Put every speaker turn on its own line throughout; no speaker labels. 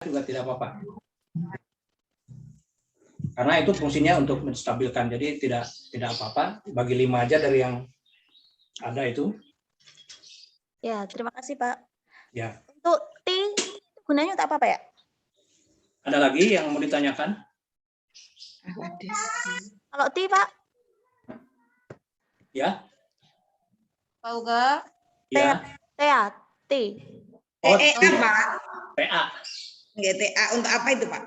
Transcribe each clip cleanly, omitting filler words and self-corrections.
juga tidak apa-apa. Karena itu fungsinya untuk menstabilkan, jadi tidak apa-apa. Bagi 5 aja dari yang ada itu.
Ya, terima kasih Pak.
Ya.
Untuk T gunanya untuk apa ya?
Ada lagi yang mau ditanyakan?
Kalau T Pak?
Ya.
Pak Uga?
Ya.
T.
Oh,
Pak.
TA.
TA untuk apa itu Pak?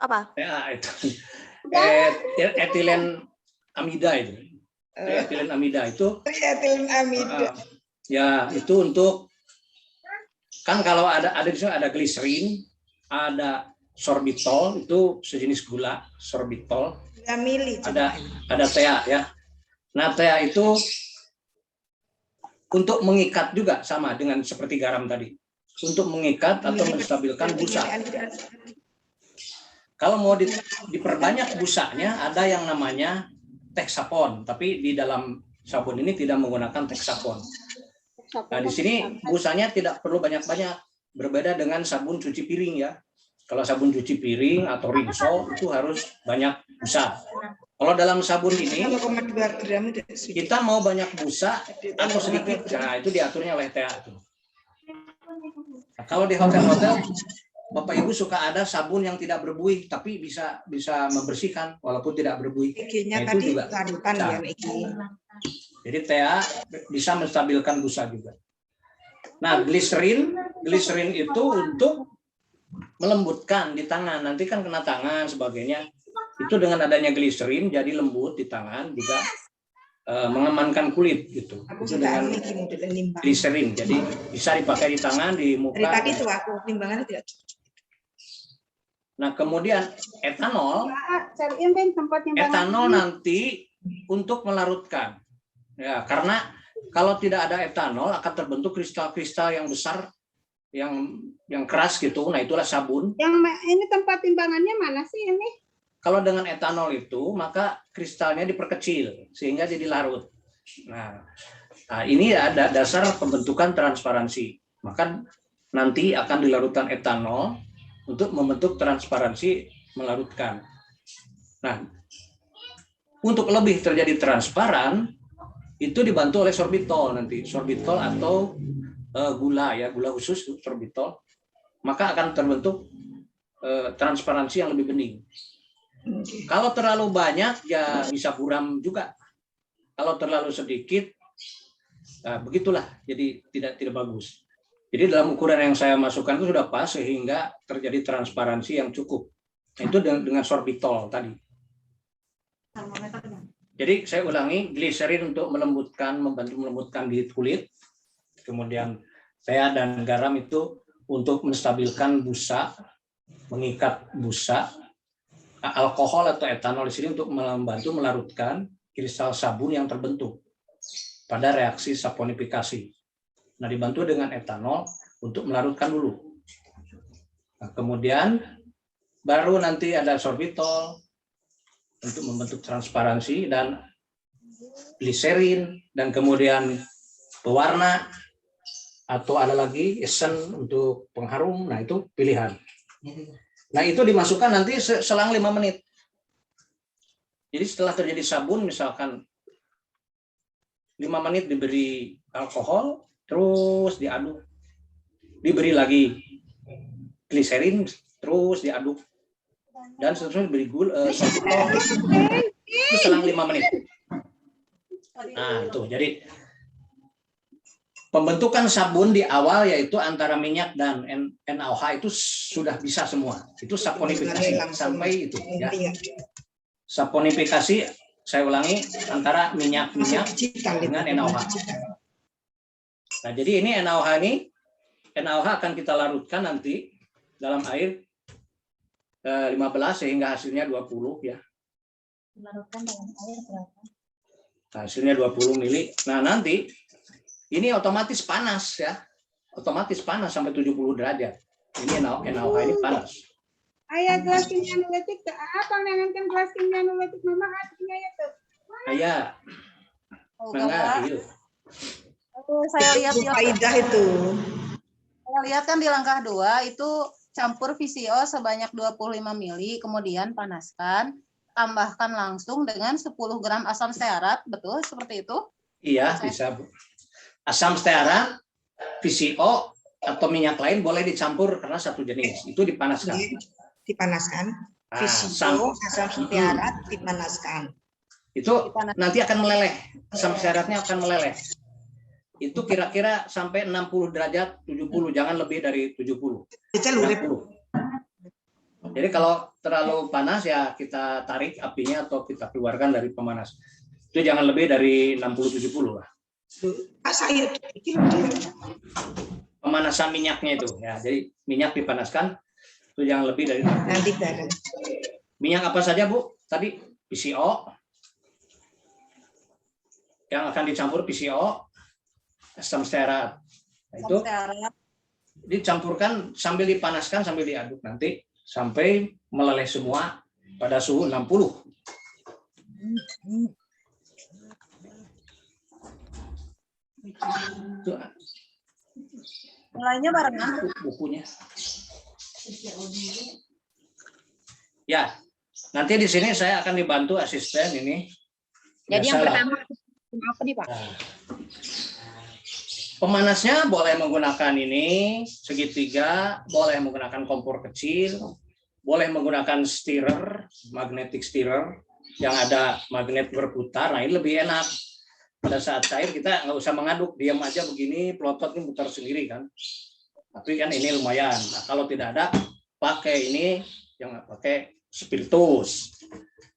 Apa?
TA itu. Etilen amida itu. Etilen amida itu.
Etilen amida.
Ya, itu untuk kan kalau ada di sini ada gliserin, ada sorbitol, itu sejenis gula, sorbitol. Ada TA ya. Nah, TA itu untuk mengikat juga sama dengan seperti garam tadi. Untuk mengikat atau menstabilkan busa. Kalau mau diperbanyak busanya, ada yang namanya teksapon, tapi di dalam sabun ini tidak menggunakan teksapon. Nah, di sini busanya tidak perlu banyak-banyak, berbeda dengan sabun cuci piring ya. Kalau sabun cuci piring atau rinso itu harus banyak busa. Kalau dalam sabun ini kita mau banyak busa atau sedikit, nah itu diaturnya oleh TA. Nah, kalau di hotel-hotel Bapak Ibu suka ada sabun yang tidak berbuih tapi bisa membersihkan walaupun tidak berbuih. Nah, itu juga. Jadi TA bisa menstabilkan busa juga. Nah, gliserin itu untuk melembutkan di tangan. Nanti kan kena tangan sebagainya. Itu dengan adanya gliserin jadi lembut di tangan juga mengamankan kulit gitu. Itu dengan gliserin. Jadi bisa dipakai di tangan, di muka.
Dari tadi itu aku timbangannya tidak.
Nah, kemudian etanol nanti untuk melarutkan. Ya, karena kalau tidak ada etanol akan terbentuk kristal-kristal yang besar yang keras gitu. Nah, itulah sabun.
Yang ini tempat timbangannya mana sih ini?
Kalau dengan etanol itu maka kristalnya diperkecil sehingga jadi larut. Nah, ini ada dasar pembentukan transparansi. Maka nanti akan dilarutkan etanol untuk membentuk transparansi melarutkan. Nah, untuk lebih terjadi transparan itu dibantu oleh sorbitol nanti, sorbitol atau gula ya, gula khusus sorbitol, maka akan terbentuk transparansi yang lebih bening. Kalau terlalu banyak ya bisa buram juga. Kalau terlalu sedikit, begitulah, jadi tidak bagus. Jadi dalam ukuran yang saya masukkan itu sudah pas sehingga terjadi transparansi yang cukup. Itu dengan sorbitol tadi. Jadi saya ulangi, gliserin untuk membantu melembutkan di kulit. Kemudian TA dan garam itu untuk menstabilkan busa, mengikat busa. Alkohol atau etanol di sini untuk membantu melarutkan kristal sabun yang terbentuk pada reaksi saponifikasi. Nah, dibantu dengan etanol untuk melarutkan dulu. Nah, kemudian baru nanti ada sorbitol untuk membentuk transparansi dan gliserin dan kemudian pewarna atau ada lagi esen untuk pengharum. Nah, itu pilihan. Nah, itu dimasukkan nanti selang 5 menit. Jadi setelah terjadi sabun misalkan 5 menit diberi alkohol, terus diaduk. Diberi lagi gliserin, terus diaduk. Dan seterusnya diberi gula, itu selang 5 menit. Nah, itu. Jadi pembentukan sabun di awal yaitu antara minyak dan NaOH itu sudah bisa semua. Itu saponifikasi sampai itu ya. Saponifikasi saya ulangi antara minyak dengan NaOH. Nah, jadi ini NaOH akan kita larutkan nanti dalam air 15 sehingga hasilnya 20 ya.
Larutkan dalam air berapa?
Hasilnya 20 mili. Nah, nanti ini otomatis panas ya. Otomatis panas sampai 70 derajat. Ini NaOH ini panas.
Ayah gelas kimia nuletik apa nengankan gelas kimia nuletik mama artinya ya tuh.
Ayah. Mangga, yuk.
Saya lihat
faidah itu.
Saya lihat kan di langkah 2 itu campur VCO sebanyak 25 mili, kemudian panaskan, tambahkan langsung dengan 10 gram asam stearat, betul seperti itu?
Iya, bisa, Bu. Asam stearat, VCO, atau minyak lain boleh dicampur karena satu jenis. Itu dipanaskan.
Dipanaskan.
Nah,
VCO, asam stearat dipanaskan.
Itu nanti akan meleleh. Asam stearatnya akan meleleh. Itu kira-kira sampai 60 derajat, 70, jangan lebih dari 70. 60. Jadi kalau terlalu panas ya kita tarik apinya atau kita keluarkan dari pemanas. Itu jangan lebih dari 60-70 lah.
Saya
Pemanasan minyaknya itu ya. Jadi minyak dipanaskan itu jangan lebih dari 60.
nanti bareng.
Minyak apa saja, Bu? Tadi VCO. Yang akan dicampur VCO, asam stearat. Nah, itu dicampurkan sambil dipanaskan, sambil diaduk nanti sampai meleleh semua pada suhu 60.
Mulainya barengan.
Bukunya. Ya, nanti di sini saya akan dibantu asisten ini.
Jadi yang
Biasalah.
pertama apa nih, Pak?
Nah, pemanasnya boleh menggunakan ini segitiga, boleh menggunakan kompor kecil, boleh menggunakan stirrer, magnetic stirrer yang ada magnet berputar. Nah, ini lebih enak. Pada saat cair kita nggak usah mengaduk, diam aja begini, pelotot ini muter sendiri kan. Tapi kan ini lumayan. Nah, kalau tidak ada, pakai ini yang pakai spiritus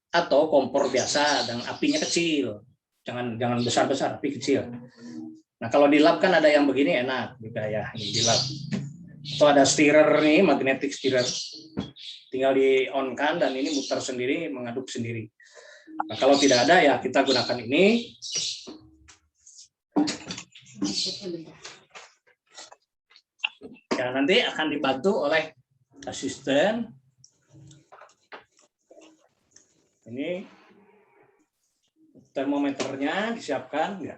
atau kompor biasa dan apinya kecil. Jangan besar-besar, api kecil. Nah, kalau di lab kan ada yang begini enak juga ya, ini di lab. Atau ada stirrer nih, magnetic stirrer. Tinggal di on kan dan ini muter sendiri, mengaduk sendiri. Nah, kalau tidak ada ya kita gunakan ini. Ya, nanti akan dibantu oleh asisten. Ini termometernya disiapkan ya.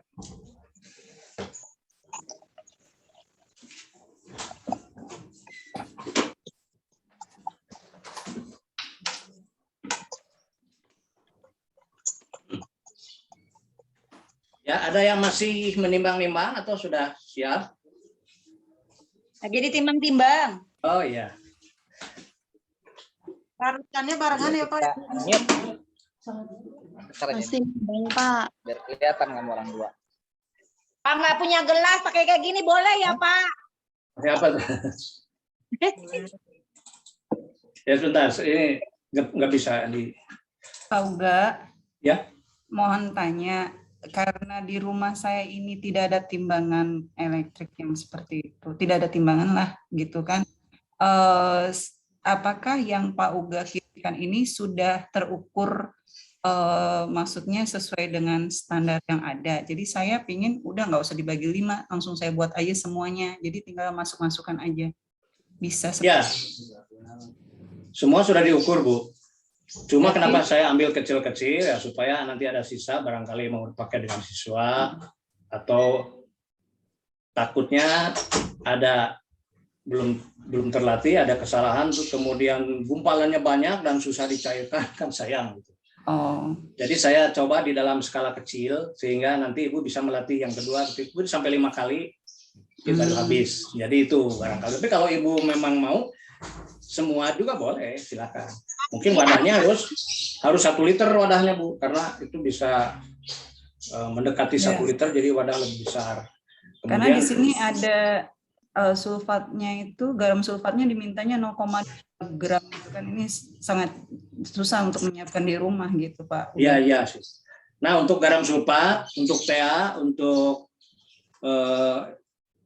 Ya, ada yang masih menimbang-nimbang atau sudah siap?
Lagi ditimbang-timbang.
Oh iya.
Parutannya barengan ya, Pak.
Masih bang, Pak.
Biar kelihatan kamu orang dua.
Pak nggak punya gelas, pakai kayak gini boleh ya, Pak?
Siapa tuh? Ya sebentar, ini nggak bisa di.
Pak Uga,
Ya.
mohon tanya, karena di rumah saya ini tidak ada timbangan elektrik yang seperti itu, tidak ada timbangan lah gitu kan. Apakah yang Pak Uga kirimkan ini sudah terukur, maksudnya sesuai dengan standar yang ada? Jadi saya pingin udah nggak usah dibagi 5, langsung saya buat aja semuanya. Jadi tinggal masuk-masukkan aja. Bisa seperti
Ya. Semua sudah diukur, Bu. Cuma kenapa saya ambil kecil-kecil ya supaya nanti ada sisa barangkali mau dipakai dengan siswa atau takutnya ada belum terlatih, ada kesalahan tuh kemudian gumpalannya banyak dan susah dicairkan kan sayang gitu.
Oh,
Jadi saya coba di dalam skala kecil sehingga nanti Ibu bisa melatih yang kedua, Ibu sampai 5 kali baru habis. Jadi itu barangkali. Tapi kalau Ibu memang mau semua juga boleh, silakan. Mungkin wadahnya harus 1 liter wadahnya, Bu, karena itu bisa mendekati 1 liter jadi wadah lebih besar.
karena di sini ada sulfatnya itu, garam sulfatnya dimintanya 0,2 gram, kan ini sangat susah untuk menyiapkan di rumah gitu Pak.
Iya, iya. Nah, untuk garam sulfat, untuk TA, untuk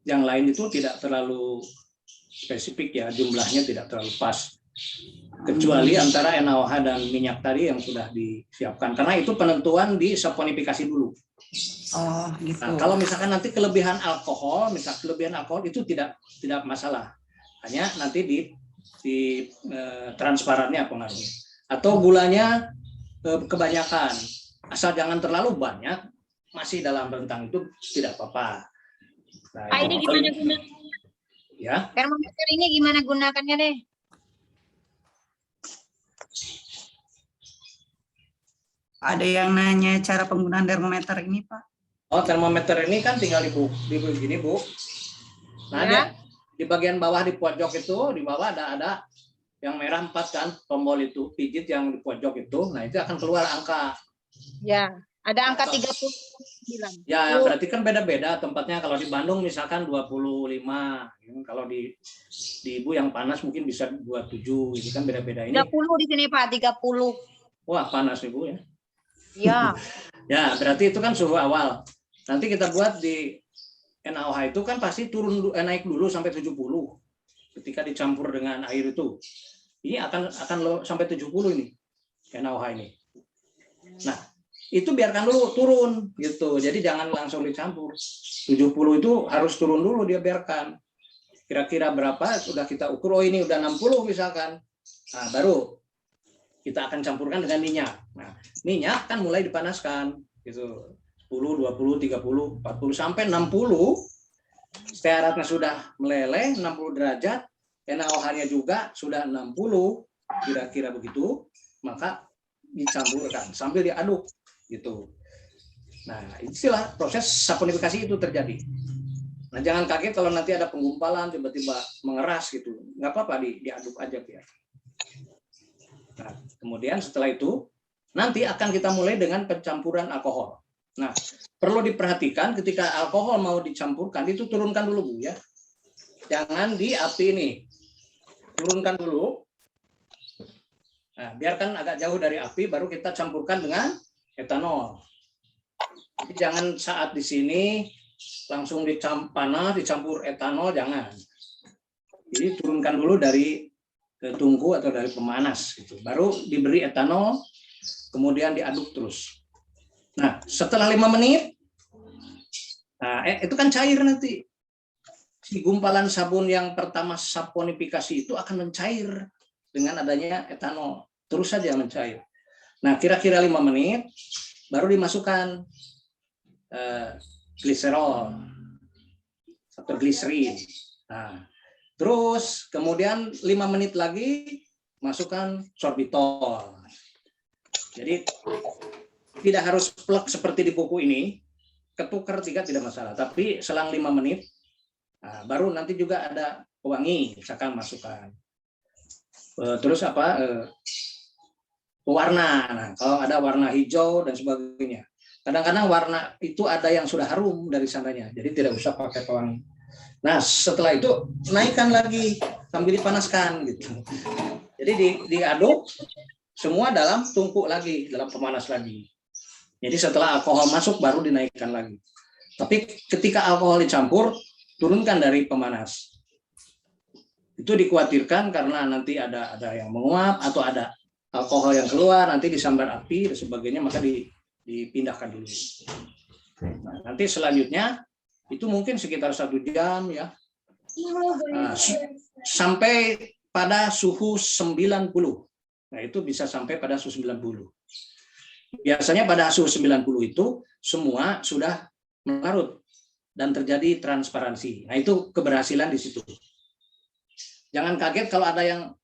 yang lain itu tidak terlalu spesifik ya, jumlahnya tidak terlalu pas. Kecuali antara NaOH dan minyak tadi yang sudah disiapkan. Karena itu penentuan di saponifikasi dulu.
Oh, gitu.
Nah, kalau misalkan nanti kelebihan alkohol itu tidak masalah. Hanya nanti di transparannya pengaruhnya. Atau gulanya kebanyakan. Asal jangan terlalu banyak, masih dalam rentang itu tidak apa-apa. Nah,
Pak, ini gimana gunanya?
Ya.
Termometer ini gimana gunakannya deh?
Ada yang nanya cara penggunaan termometer ini, Pak?
Oh, termometer ini kan tinggal di begini, Bu. Nah,
Ya.
dia di bagian bawah di pojok itu, di bawah ada yang merah 4 kan, tombol itu, pijit yang di pojok itu. Nah, itu akan keluar angka.
Ya, ada angka
Atau-
39.
Ya, berarti kan beda-beda tempatnya. Kalau di Bandung misalkan 25, kalau di Ibu yang panas mungkin bisa 27, itu kan beda-beda ini.
30 di sini Pak, 30.
Wah, panas Ibu ya.
Ya,
Ya, berarti itu kan suhu awal. Nanti kita buat di NaOH itu kan pasti naik dulu sampai 70 ketika dicampur dengan air itu. Ini akan sampai 70 ini NaOH ini. Nah, itu biarkan dulu turun gitu. Jadi jangan langsung dicampur. 70 itu harus turun dulu, dia biarkan. Kira-kira berapa sudah kita ukur, oh ini udah 60 misalkan. Nah, baru kita akan campurkan dengan minyak. Nah, minyak kan mulai dipanaskan gitu. 10, 20, 30, 40 sampai 60. Stearatnya sudah meleleh 60 derajat, NaOH-nya juga sudah 60, kira-kira begitu, maka dicampurkan sambil diaduk gitu. Nah, istilah proses saponifikasi itu terjadi. Nah, jangan kaget kalau nanti ada penggumpalan tiba-tiba mengeras gitu. Nggak apa-apa, diaduk aja biar. Nah, kemudian setelah itu nanti akan kita mulai dengan pencampuran alkohol. Nah, perlu diperhatikan ketika alkohol mau dicampurkan itu turunkan dulu Bu ya. Jangan di api ini. Turunkan dulu. Nah, biarkan agak jauh dari api baru kita campurkan dengan etanol. Jadi jangan saat di sini langsung panas dicampur etanol, jangan. Jadi turunkan dulu dari tungku atau dari pemanas gitu. Baru diberi etanol, kemudian diaduk terus. Nah, setelah 5 menit, nah itu kan cair nanti. Si gumpalan sabun yang pertama saponifikasi itu akan mencair dengan adanya etanol. Terus saja mencair. Nah, kira-kira 5 menit, baru dimasukkan gliserol atau gliserin. Nah, terus kemudian 5 menit lagi masukkan sorbitol. Jadi tidak harus plek seperti di buku ini, ketukar 3 tidak masalah. Tapi selang 5 menit, nah, baru nanti juga ada pewangi, misalkan masukkan. Terus apa? Warna. Nah, kalau ada warna hijau dan sebagainya. Kadang-kadang warna itu ada yang sudah harum dari sananya, jadi tidak usah pakai pewangi. Nah, setelah itu naikkan lagi sambil dipanaskan gitu. Jadi diaduk semua dalam tungku lagi, dalam pemanas lagi. Jadi setelah alkohol masuk baru dinaikkan lagi. Tapi ketika alkohol dicampur, turunkan dari pemanas. Itu dikhawatirkan karena nanti ada yang menguap atau ada alkohol yang keluar, nanti disambar api dan sebagainya, maka dipindahkan dulu. Nah, nanti selanjutnya itu mungkin sekitar 1 jam ya, sampai pada suhu 90. Nah, itu bisa sampai pada suhu 90. Biasanya pada suhu 90 itu semua sudah melarut dan terjadi transparansi. Nah, itu keberhasilan di situ. Jangan kaget kalau ada yang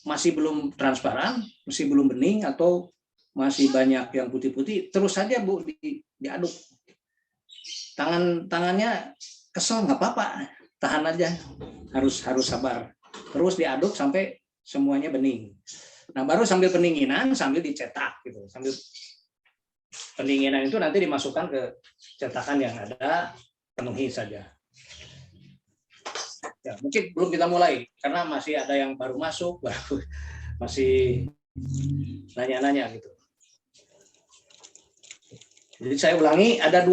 masih belum transparan, masih belum bening, atau masih banyak yang putih-putih, terus saja Bu diaduk. Tangannya kesel nggak apa-apa, tahan aja, harus sabar. Terus diaduk sampai semuanya bening. Nah, baru sambil pendinginan, sambil dicetak gitu. Sambil pendinginan itu nanti dimasukkan ke cetakan yang ada, penuhi saja. Ya, mungkin belum kita mulai karena masih ada yang baru masuk, baru masih nanya-nanya gitu. Jadi saya ulangi, ada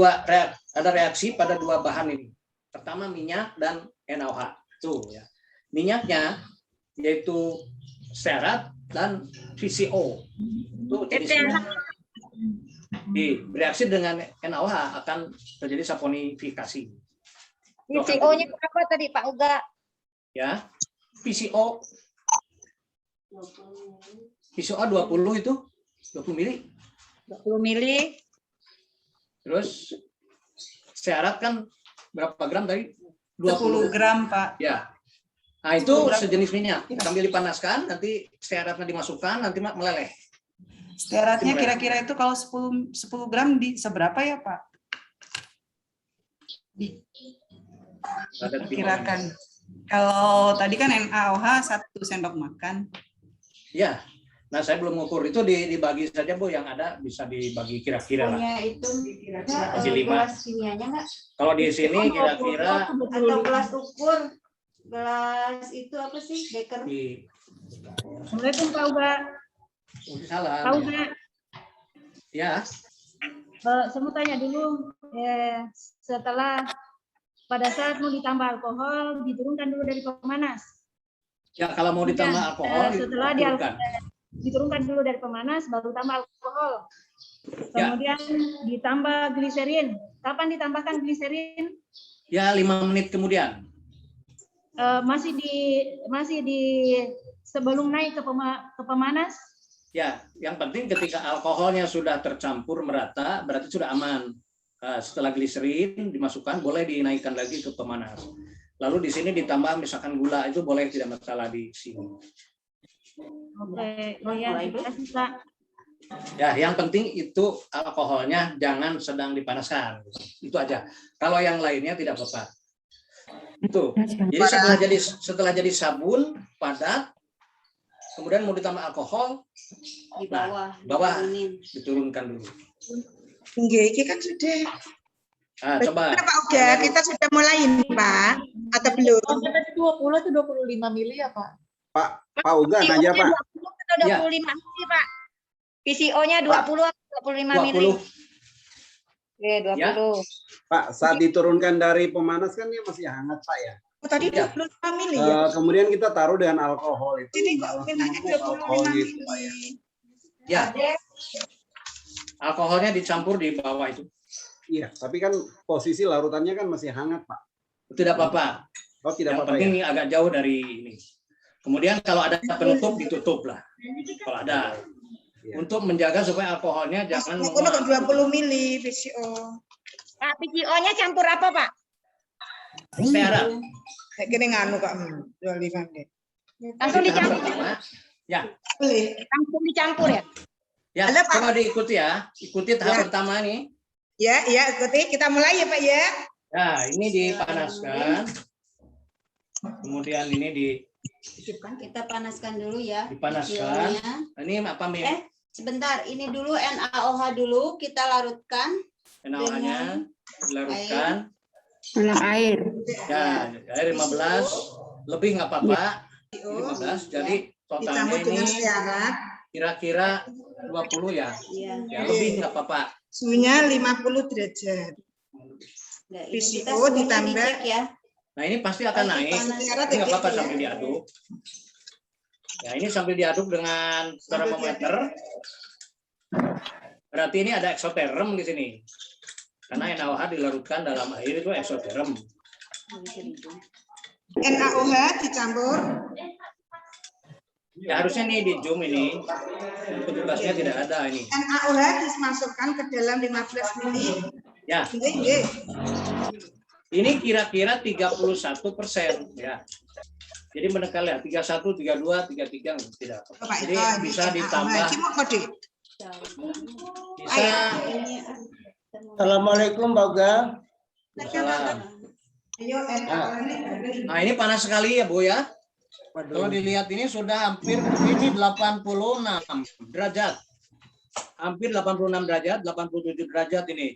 reaksi pada 2 bahan ini. Pertama minyak dan NaOH. Tuh ya. Minyaknya yaitu stearat dan VCO. Itu jenisnya bereaksi dengan NaOH akan terjadi saponifikasi.
VCO-nya berapa tadi Pak Uga?
Ya. VCO 20 itu 20 mili.
20 mili.
Terus stearat kan berapa gram tadi?
10 gram, Pak.
Ya. Nah, itu
10 gram.
sejenis minyak. Sambil dipanaskan, nanti stearatnya dimasukkan, nanti meleleh.
Stearatnya kira-kira itu kalau 10 gram di seberapa ya, Pak? Kirakan. Kalau tadi kan NaOH 1 sendok makan.
Ya. Nah, saya belum ngukur. Itu dibagi saja, Bu, yang ada bisa dibagi kira-kira lah.
Punya itu
Di 5.
gelas kimianya nggak?
Kalau di sini kira-kira
Atau gelas ukur, gelas itu apa sih, beker?
di
Assalamualaikum Pak Uga.
salah.
Pak Uga,
Ya.
saya mau tanya dulu, setelah pada saat mau ditambah alkohol, diturunkan dulu dari pemanas.
Ya, kalau mau ditambah alkohol,
Setelah diturunkan dulu dari pemanas, baru tambah alkohol.
Ya.
Kemudian ditambah gliserin. Kapan ditambahkan gliserin?
Ya, 5 menit kemudian.
Masih di sebelum naik ke pemanas.
Ya, yang penting ketika alkoholnya sudah tercampur merata, berarti sudah aman. Setelah gliserin dimasukkan, boleh dinaikkan lagi ke pemanas. Lalu di sini ditambah misalkan gula, itu boleh, tidak masalah di sini.
Oke, oh ya, terima kasih Pak.
Ya, yang penting itu alkoholnya jangan sedang dipanaskan. Itu aja. Kalau yang lainnya tidak apa-apa. Itu. Jadi setelah jadi sabun padat, kemudian mau ditambah alkohol,
Di bawah.
bawah.
diturunin.
diturunkan dulu.
Enggak, ini kan sudah.
Nah, coba.
Pak Uga, kita sudah mulai ini, Pak. Atau belum?
Oh, tadi 20 itu 25 mili ya, Pak?
Pak Uga nanya, Pak.
20 atau 25 mili, Pak? PCO-nya 20 atau 25 mili?
20.
Oke, 20.
Pak, saat diturunkan dari pemanas kan dia masih hangat, Pak ya.
Oh, tadi
Ya.
25 mili ya?
Kemudian kita taruh dengan alkohol itu.
Jadi kok mintanya 25
gitu, Pak ya.
mili.
Ya. Alkoholnya dicampur di bawah itu.
Iya, tapi kan posisi larutannya kan masih hangat, Pak.
Tidak apa-apa.
Oh, tidak
Yang
apa-apa
penting
ya.
ini agak jauh dari ini. Kemudian kalau ada penutup, ditutup lah. Kalau ada.
Ya.
Untuk menjaga supaya alkoholnya jangan
Aku kok 20 mili PCO.
Pak, PCO-nya campur apa, Pak?
stearat.
Kayak gini nganu Kak, 25 mili.
Langsung dicampur.
Ya.
Boleh.
Langsung dicampur ya?
Ya,
Halo, Pak.
coba diikuti ya. Ikuti tahap
Ya.
pertama nih.
Ya, ikuti. Kita mulai ya, Pak ya.
Nah, ini dipanaskan. Kemudian ini
Kita panaskan dulu ya.
dipanaskan.
PCO-nya.
Ini apa, Mi?
Sebentar, ini dulu NaOH dulu kita larutkan.
NaOH-nya dilarutkan.
Dalam air.
Ya, air 15. Lebih nggak apa-apa. 15. Jadi totalnya
Dicampur dengan
ini
stearat.
kira-kira 20 ya.
Iya.
Ya, lebih nggak apa-apa.
Suhunya 50 derajat.
Nah, ini
PCO
kita suhunya
ditambah-
dicek ya.
Nah, ini pasti akan
Pasti
naik.
panas.
Stearat
Ini nggak apa-apa
gitu ya.
sambil diaduk. Ya, ini sambil diaduk dengan termometer. Berarti ini ada eksoterm di sini. Karena NaOH dilarutkan dalam air itu eksoterm.
NaOH dicampur.
Ya, harusnya nih di zoom ini. Petugasnya tidak ada ini.
NaOH dimasukkan ke dalam 15 mili.
Ya,
Nggih.
ini kira-kira 31% ya. Jadi mendekati ya 31, 32, 33 tidak.
Pak
Jadi
Ito,
bisa
NaOH.
ditambah,
Cuma kode.
bisa.
Assalamualaikum Pak Uga.
Salam.
Ayo, NaOH.
Nah, ini panas sekali ya, Bu ya. Kalau dilihat ini sudah hampir ini 86 derajat. Hampir 86 derajat, 87 derajat ini.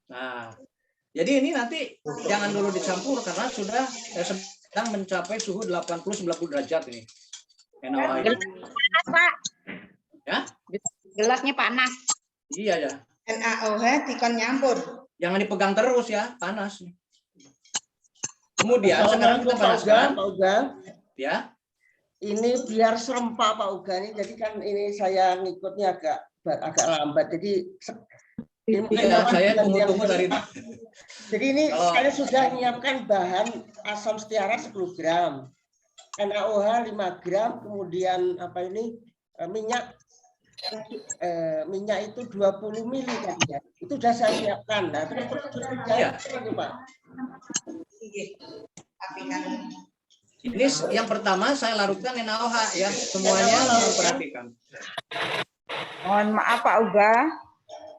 Nah, jadi ini nanti jangan dulu dicampur karena sudah sedang mencapai suhu 80-90 derajat ini. NaOH ini.
Panas, Pak.
Ya?
Gelasnya panas.
Iya ya.
NaOH dikon nyampur.
Jangan dipegang terus ya, panas. Kemudian sekarang kita
Assalamualaikum Pak Uga.
panaskan,
Pak Uga.
ya.
Ini biar serempak Pak Uga nih. Jadi kan ini saya ngikutnya agak lambat. Jadi
Iya, saya tunggu-tunggu dari.
Jadi ini
Kalau-
saya sudah menyiapkan bahan asam stearat 10 gram. NaOH 5 gram, kemudian apa ini minyak itu 20 mili tadi ya. Itu sudah saya siapkan. Nah, terus
Iya.
ini, Pak.
Ini yang pertama saya larutkan NaOH ya, semuanya memperhatikan.
Mohon maaf Pak Uga,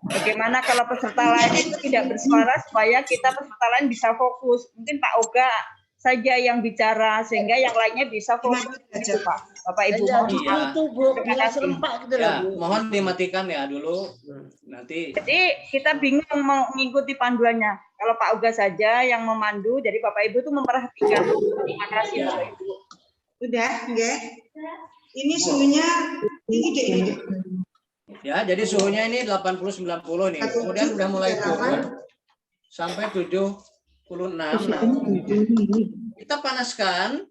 bagaimana kalau peserta lain itu tidak bersuara supaya kita peserta lain bisa fokus. Mungkin Pak Uga saja yang bicara sehingga yang lainnya bisa fokus. Gitu, Pak. Bapak Ibu mohon maaf. Terima kasih.
Ya, mohon dimatikan ya dulu. Nanti.
Jadi kita bingung mau mengikuti panduannya. Kalau Pak Uga saja yang memandu, jadi Bapak Ibu itu memperhatikan. Terima kasih
Ya.
Bapak Ibu.
Udah, enggak? Ini suhunya tinggi deh.
Ya, jadi suhunya ini 80-90 nih. Kemudian udah mulai turun sampai 76. Kita panaskan.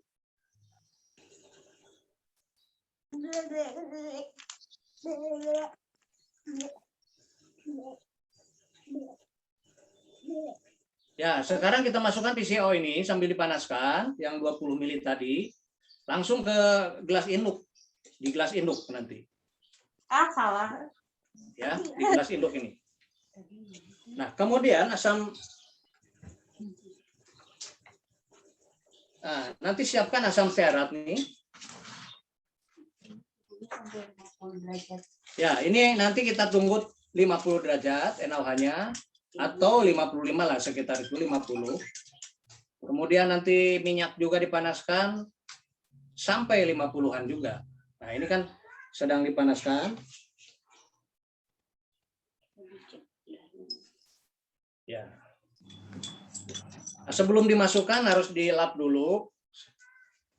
Ya, sekarang kita masukkan PCO ini sambil dipanaskan yang 20 ml tadi langsung ke gelas induk. Di gelas induk nanti.
Salah.
Ya, di gelas induk ini. Nah, kemudian asam nanti siapkan asam stearat nih. Ya, ini nanti kita tunggu 50 derajat NaOH-nya atau 55 lah, sekitar itu 50. Kemudian nanti minyak juga dipanaskan sampai 50-an juga. Nah, ini kan sedang dipanaskan. Ya. Nah, sebelum dimasukkan harus dilap dulu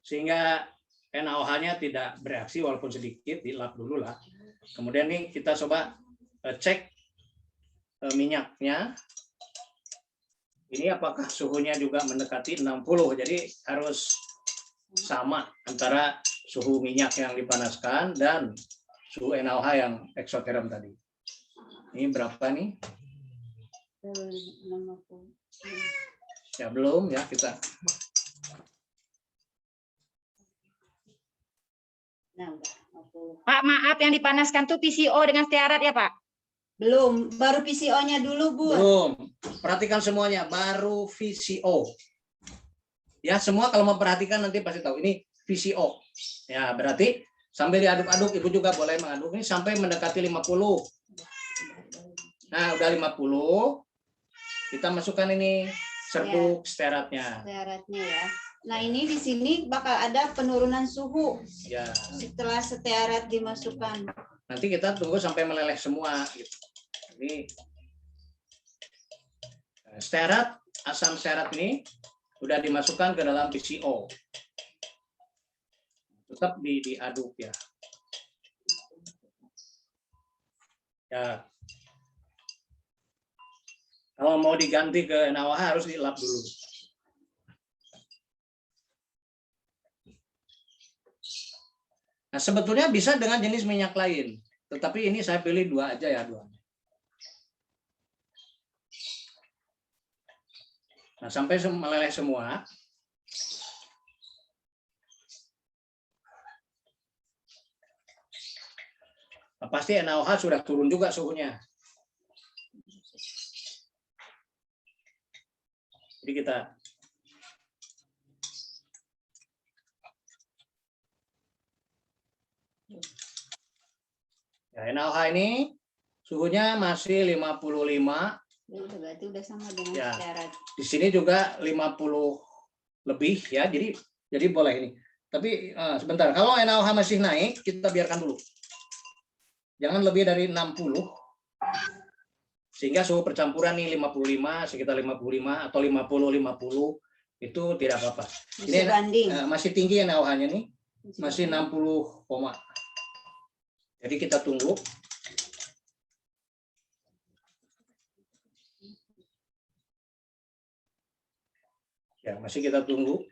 sehingga NaOH-nya tidak bereaksi walaupun sedikit, dilap dulu lah. Kemudian nih kita coba cek minyaknya. Ini apakah suhunya juga mendekati 60. Jadi harus sama antara suhu minyak yang dipanaskan dan suhu NaOH yang eksoterm tadi. Ini berapa nih? Ya belum ya kita.
Pak, maaf yang dipanaskan tuh PCO dengan stearat ya Pak?
Belum, baru PCO-nya dulu, Bu.
Belum. Perhatikan semuanya, baru VCO. Ya, semua kalau memperhatikan nanti pasti tahu ini VCO. Ya, berarti sambil diaduk-aduk, Ibu juga boleh mengaduk ini sampai mendekati 50. Nah, udah 50. Kita masukkan ini serbuk stearatnya.
Stearatnya ya. Nah, ini di sini bakal ada penurunan suhu
Ya.
setelah stearat dimasukkan.
Nanti kita tunggu sampai meleleh semua. Gitu. Ini stearat, asam stearat ini sudah dimasukkan ke dalam PCO. Tetap diaduk ya. Ya. Kalau mau diganti ke NaOH harus dilap dulu. Nah, sebetulnya bisa dengan jenis minyak lain, tetapi ini saya pilih 2 aja ya, 2. Nah, sampai meleleh semua. Nah, pasti NaOH sudah turun juga suhunya. Jadi kita ya, NaOH ini suhunya masih 55.
Berarti udah sama dengan
Ya.
stearat.
Di sini juga 50 lebih ya. Jadi boleh ini. Tapi sebentar, kalau NaOH masih naik, kita biarkan dulu. Jangan lebih dari 60. Sehingga suhu percampuran nih 55, sekitar 55 atau 50 itu tidak apa-apa. Ini masih tinggi NaOH-nya nih. Masih 60, jadi kita tunggu. Ya, masih kita tunggu.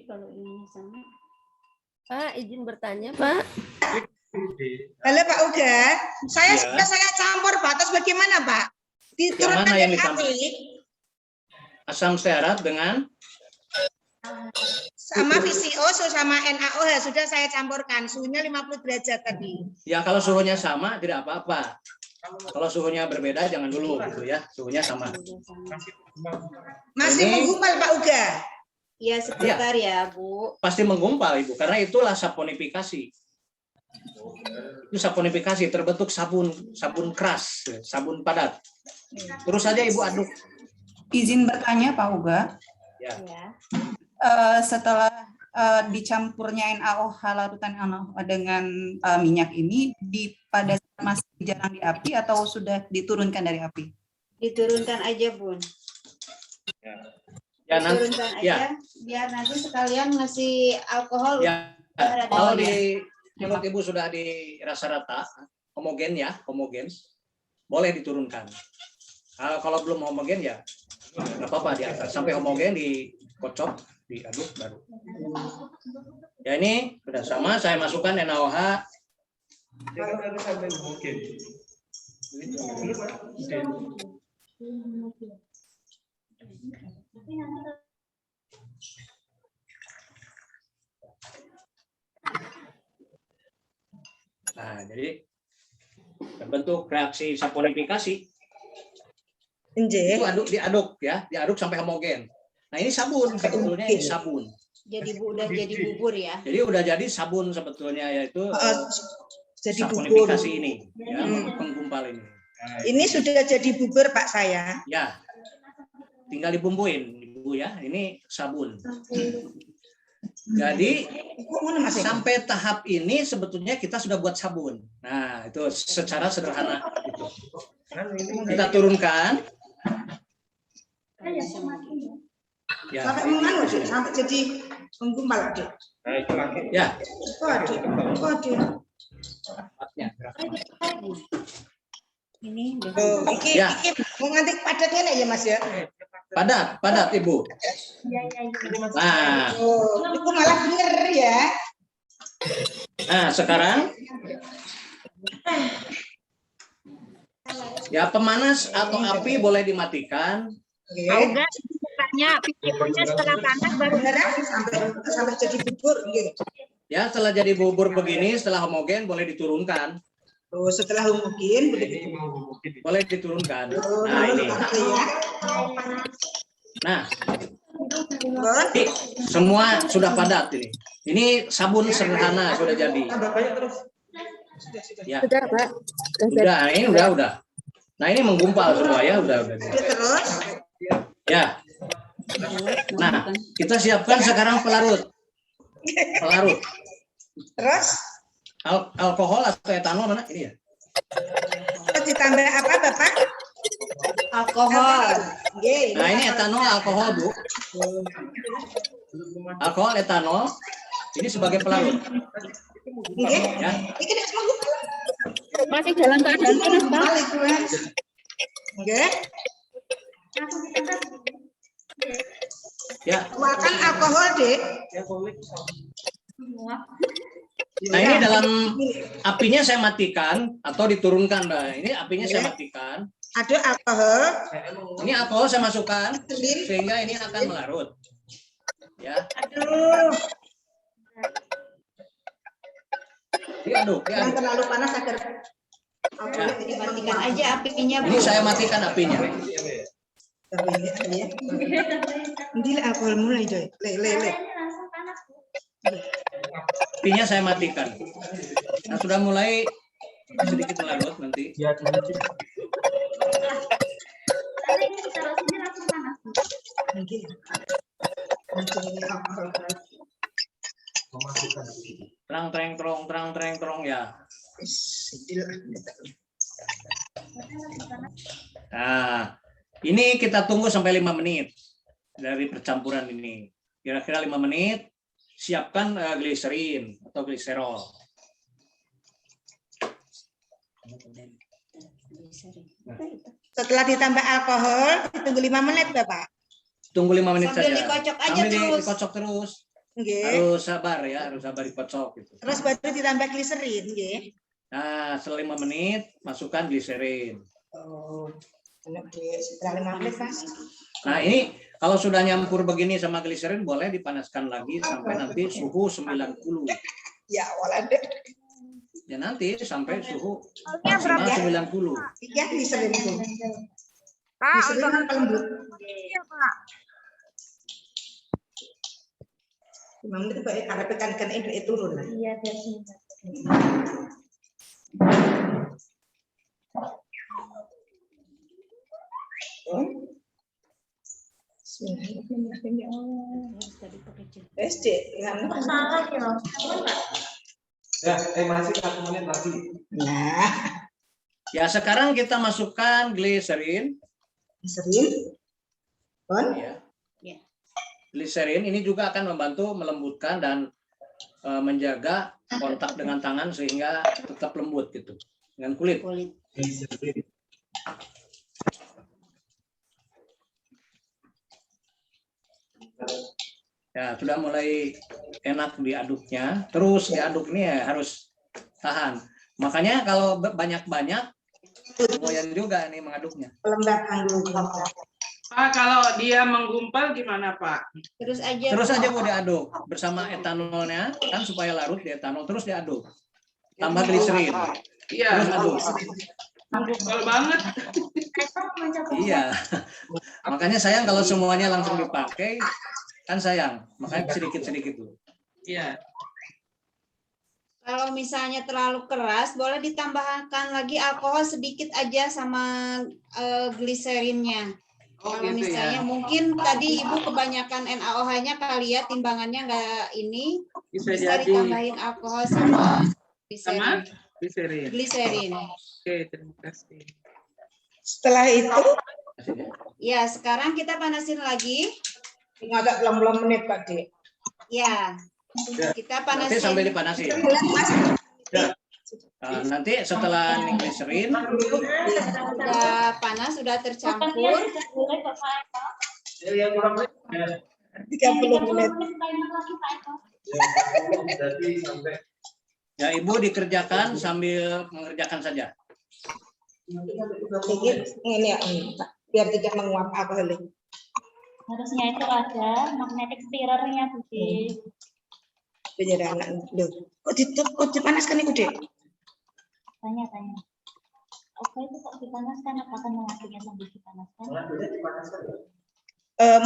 Kalau ini sama.
Pak, izin bertanya, Pak.
Halo Pak Uga, saya sudah saya campur batas bagaimana Pak?
Diturunkan yang ditambah? Asam stearat dengan
sama VCO sama NaOH sudah saya campurkan, suhunya 50 derajat tadi.
ya kalau suhunya sama tidak apa-apa. Kalau suhunya berbeda jangan dulu gitu ya, suhunya sama.
Masih
Ini-
menggumpal Pak Uga.
Ya sebentar ya Bu.
Pasti menggumpal Ibu, karena itulah saponifikasi. Itu saponifikasi, terbentuk sabun keras, sabun padat. Terus saja Ibu aduk.
Izin bertanya Pak Uga,
Ya.
setelah dicampurnya NaOH larutan NaOH dengan minyak ini pada saat masih jarang di api atau sudah diturunkan dari api?
Diturunkan aja Bun.
Ya, nanti,
Diturunkan aja
ya,
biar nanti sekalian ngasih alkohol.
ya.
Ada
Kalau
ya.
di menurut Ibu sudah dirasa rata, homogen ya, homogen, boleh diturunkan. Kalau belum homogen ya nggak apa-apa, di atas sampai homogen dikocok, diaduk baru. Ya ini sudah sama, saya masukkan NaOH. Nah, jadi terbentuk reaksi saponifikasi.
Nggih.
Itu diaduk ya, diaduk sampai homogen. Nah ini sabun, sebetulnya ini sabun.
Jadi udah jadi bubur ya.
Jadi udah jadi sabun sebetulnya, yaitu
Jadi bubur.
saponifikasi ini, ya, penggumpal ini.
Ini sudah jadi bubur Pak saya.
Ya, tinggal dibumbuin Ibu ya. Ini sabun. Jadi sampai tahap ini sebetulnya kita sudah buat sabun. Nah itu secara sederhana. Gitu. Kita turunkan. Ya.
Sampai menganu, sampai jadi menggumpal, Adik.
Ya.
Oh, Adik. Oh, Adik.
Ini
Iki
Ya.
mau nganti padatnya ya Mas ya.
Padat Ibu. Nah,
Oh, itu malah bener ya.
nah sekarang ya pemanas atau api boleh dimatikan.
Auga tanya pipinya setelah panas baru
sampai jadi bubur gitu.
Ya setelah jadi bubur begini, setelah homogen boleh diturunkan.
Oh, setelah homogen
boleh diturunkan. Nah ini. Nah, ini semua sudah padat ini. Ini sabun sederhana sudah jadi. Ya.
Sudah, Pak.
Udah, ini udah. Nah ini menggumpal semua ya, udah.
Terus?
Ya. Nah, kita siapkan sekarang pelarut.
Terus?
Alkohol atau etanol mana? Ini ya.
Terus ditambah apa Bapak?
alkohol.
Nah ini etanol, alkohol Bu. Alkohol, etanol. Ini sebagai pelarut. Ya.
masih dalam keadaan panas, Pak.
Oke.
Ya.
Tuakan alkohol, Dek.
Nah ini dalam apinya saya matikan atau diturunkan. Nah, ini apinya saya matikan.
Ada alkohol.
Ini alkohol saya masukkan sehingga ini akan melarut. Ya.
Aduh.
Diaduk.
Jangan terlalu panas agar
Ya.
Dimatikan aja apinya, Bu.
Ini saya matikan apinya.
Ini alkohol mulai, Joy. Le.
Apinya saya matikan. Nah, sudah mulai sedikit melarut nanti. Terang ya. Nah, ini kita tunggu sampai 5 menit dari percampuran ini. Kira-kira 5 menit. Siapkan gliserin atau gliserol.
Setelah ditambah alkohol, tunggu 5 menit, Bapak.
Tunggu 5 menit
Sambil
saja.
dikocok aja
Sambil
terus.
dikocok terus.
Nggih.
Harus sabar ya, harus sabar dikocok gitu.
Terus baru ditambah gliserin, nggih.
Nah, setelah 5 menit masukkan gliserin.
Oh. Setelah 5 menit, Mas.
Nah, ini kalau sudah nyampur begini sama gliserin boleh dipanaskan lagi sampai nanti suhu 90.
Ya, walah deh.
Ya nanti sampai suhu
berapa?
maksimal 90.
Ya, gliserin itu.
Pak,
Gliserin apa lembut?
Iya, Pak.
Memang itu kayak karena pekan itu turun.
Iya, versi.
SD,
Salah ya.
Ya, masih 1 menit lagi.
Nah,
Ya sekarang kita masukkan gliserin.
gliserin. On.
Ya. Gliserin ini juga akan membantu melembutkan dan menjaga kontak dengan tangan sehingga tetap lembut gitu dengan kulit. Ya sudah mulai enak diaduknya, terus diaduk ini ya harus tahan. Makanya kalau banyak-banyak lumayan juga nih mengaduknya.
Lembabkan dulu.
Pak, kalau dia menggumpal gimana, Pak?
Terus aja.
Terus aja mau diaduk bersama etanolnya kan supaya larut di etanol, terus diaduk. Tambah gliserin.
Iya.
Terus aduk.
Menggumpal banget.
Iya. Makanya sayang kalau semuanya langsung dipakai, kan sayang. Makanya sedikit-sedikit dulu.
Iya.
Kalau misalnya terlalu keras, boleh ditambahkan lagi alkohol sedikit aja sama gliserinnya.
Oh,
Kalau
gitu
misalnya
ya.
mungkin tadi Ibu kebanyakan NaOH-nya kali ya, timbangannya nggak ini,
Bisa
bisa
jadi.
ditambahin alkohol sama
Sama
gliserin.
gliserin.
Gliserin.
Oke, terima kasih.
Setelah itu,
Ya, sekarang kita panasin lagi.
agak belum menit Pak Dik.
Ya, kita
Nanti
panasin.
sambil dipanasin. Nanti setelah gliserin
Sudah panas, sudah tercampur.
30 menit.
ya Ibu dikerjakan sambil mengerjakan saja.
Ini ya, Pak. Biar tidak menguap alkoholnya.
Harusnya itu ada magnetic stirrer-nya, Budi.
Penjara anak. Loh, kok dipanaskan itu, Dek?
Tanya. Oke, itu kok dipanaskan? Apakah mengaduknya sambil dipanaskan?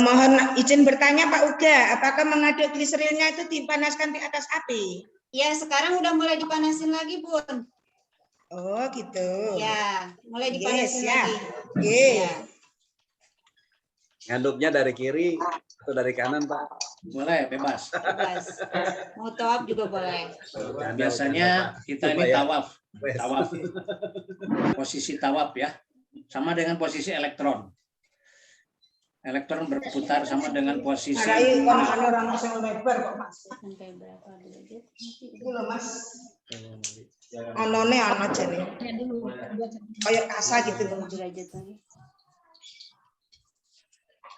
Mohon izin bertanya Pak Uga, apakah mengaduk gliserinnya itu dipanaskan di atas api?
Ya, sekarang udah mulai dipanasin lagi, Bun.
Oh, gitu.
Ya, mulai dipanasin
ya.
lagi.
Ya.
Ngaduknya dari kiri atau dari kanan, Pak?
Boleh, bebas.
Bebas. Mau tawaf juga boleh.
Nah, biasanya kita ini tawaf. Tawaf. Posisi tawaf ya. Sama dengan posisi elektron. Elektron berputar sama dengan posisi.
Orang yang lebar kok, Mas.
Sampai berapa derajat?
Itu loh, Mas. Anone ana jane. Kayak kasa gitu loh.
Derajat lagi.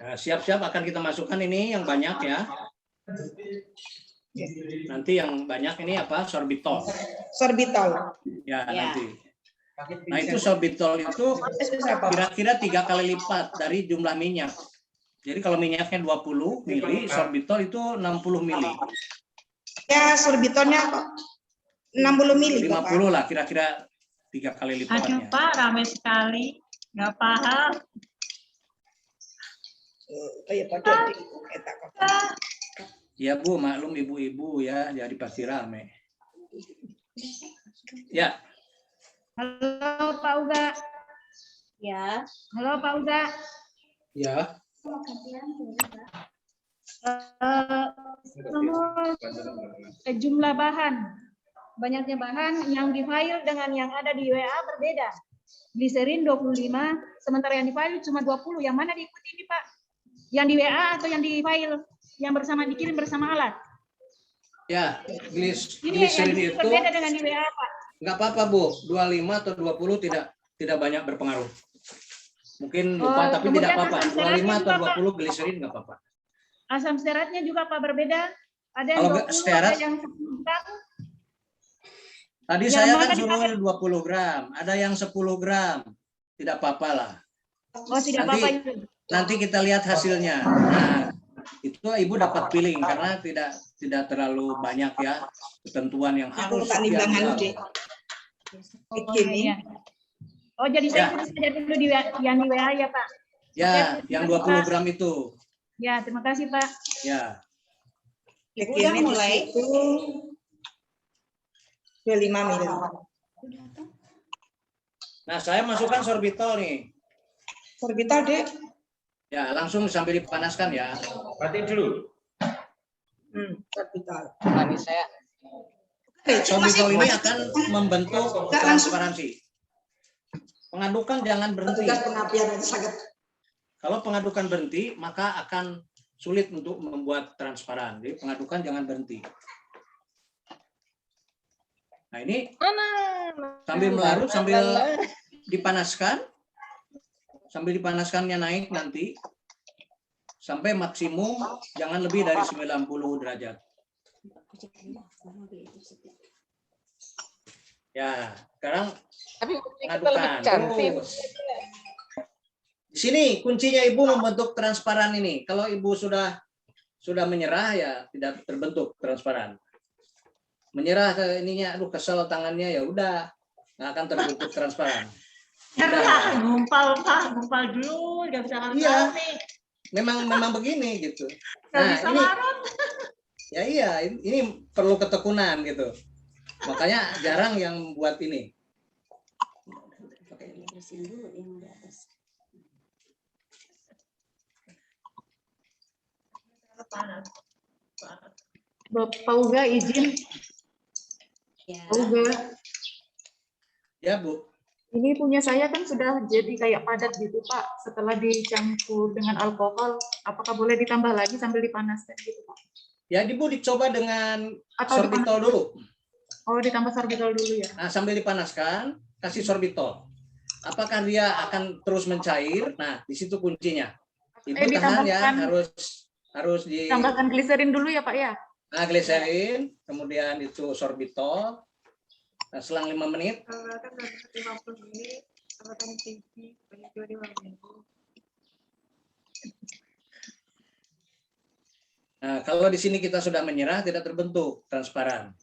Nah, siap-siap akan kita masukkan ini yang banyak ya. Nanti yang banyak ini apa? Sorbitol.
Sorbitol.
Ya, nanti. Nah, itu sorbitol itu kira-kira 3 kali lipat dari jumlah minyak. Jadi kalau minyaknya 20 mili, sorbitol itu 60 mili.
Ya, sorbitolnya kok 60 mili.
50 lah kira-kira 3 kali lipatnya.
Aduh Pak, ramai sekali. Nggak paham.
Kayak pada di
Ya Bu, maklum ibu-ibu ya, jadi pasti rame. Ya.
Halo Pak Uga.
Ya.
Halo Pak Uga.
Ya.
Jumlah bahan. Banyaknya bahan yang di file dengan yang ada di WA berbeda. Gliserin 25, sementara yang di file cuma 20. Yang mana diikuti ini Pak? Yang di WA atau yang di file? Yang bersama dikirim bersama alat?
Ya,
Ini
gliserin
yang
itu
berbeda dengan di WA Pak.
nggak apa-apa Bu, 25 atau 20 tidak banyak berpengaruh. Mungkin lupa tapi tidak apa-apa. 25 atau 20 gliserin nggak apa-apa.
Asam stearatnya juga Pak berbeda. Ada yang
Kalau
20,
stearat,
ada yang 10 gram.
Tadi
Yang
saya
mana
kan suruh 20 gram, ada yang 10 gram. Tidak apa-apa lah.
Oh, tidak apa-apa itu.
Nanti kita lihat hasilnya. Nah, itu Ibu dapat pilih karena tidak terlalu banyak ya ketentuan yang harus
tak nimbangan,
sekian
Dek.
gram.
iya. Oh, jadi saya
Ya.
tulis saja dulu di yang di WA ya, Pak.
Ya, yang 20 gram itu.
Ya, terima kasih, Pak.
Ya.
Ibu udah mulai.
25 mili.
Nah, saya masukkan sorbitol nih.
Sorbitol, Dek.
Ya, langsung sambil dipanaskan ya.
Berarti dulu.
Sorbitol.
Saya.
Sorbitol ini akan membentuk transparansi. Pengadukan jangan berhenti. Kalau pengadukan berhenti, maka akan sulit untuk membuat transparan. Jadi pengadukan jangan berhenti. Nah ini sambil melarut, sambil dipanaskan, sambil dipanaskannya naik nanti sampai maksimum jangan lebih dari 90 derajat. Ya, sekarang pengadukan. Di sini kuncinya Ibu membentuk transparan ini. Kalau Ibu sudah menyerah ya tidak terbentuk transparan. Menyerah ke ininya, aduh kesel tangannya, ya udah nggak akan terbentuk transparan.
Gumpal Pak, gumpal dulu, nggak bisa larut.
Iya, memang begini gitu. Nah ini, ya iya, ini perlu ketekunan gitu. Makanya jarang yang buat ini.
Bapak Uga izin.
Ya.
Uga.
Ya Bu.
Ini punya saya kan sudah jadi kayak padat gitu Pak. Setelah dicampur dengan alkohol, apakah boleh ditambah lagi sambil dipanaskan gitu Pak?
Ya Ibu dicoba dengan
Atau
sorbitol dulu.
Oh, ditambah sorbitol dulu ya.
Nah, sambil dipanaskan, kasih sorbitol. Apakah dia akan terus mencair? Nah, di situ kuncinya. Ibu tahan ya, harus
Tambahkan gliserin dulu ya Pak ya.
Nah, gliserin, kemudian itu sorbitol. Nah, selang 5 menit. Nah, kalau di sini kita sudah menyerah, tidak terbentuk transparan.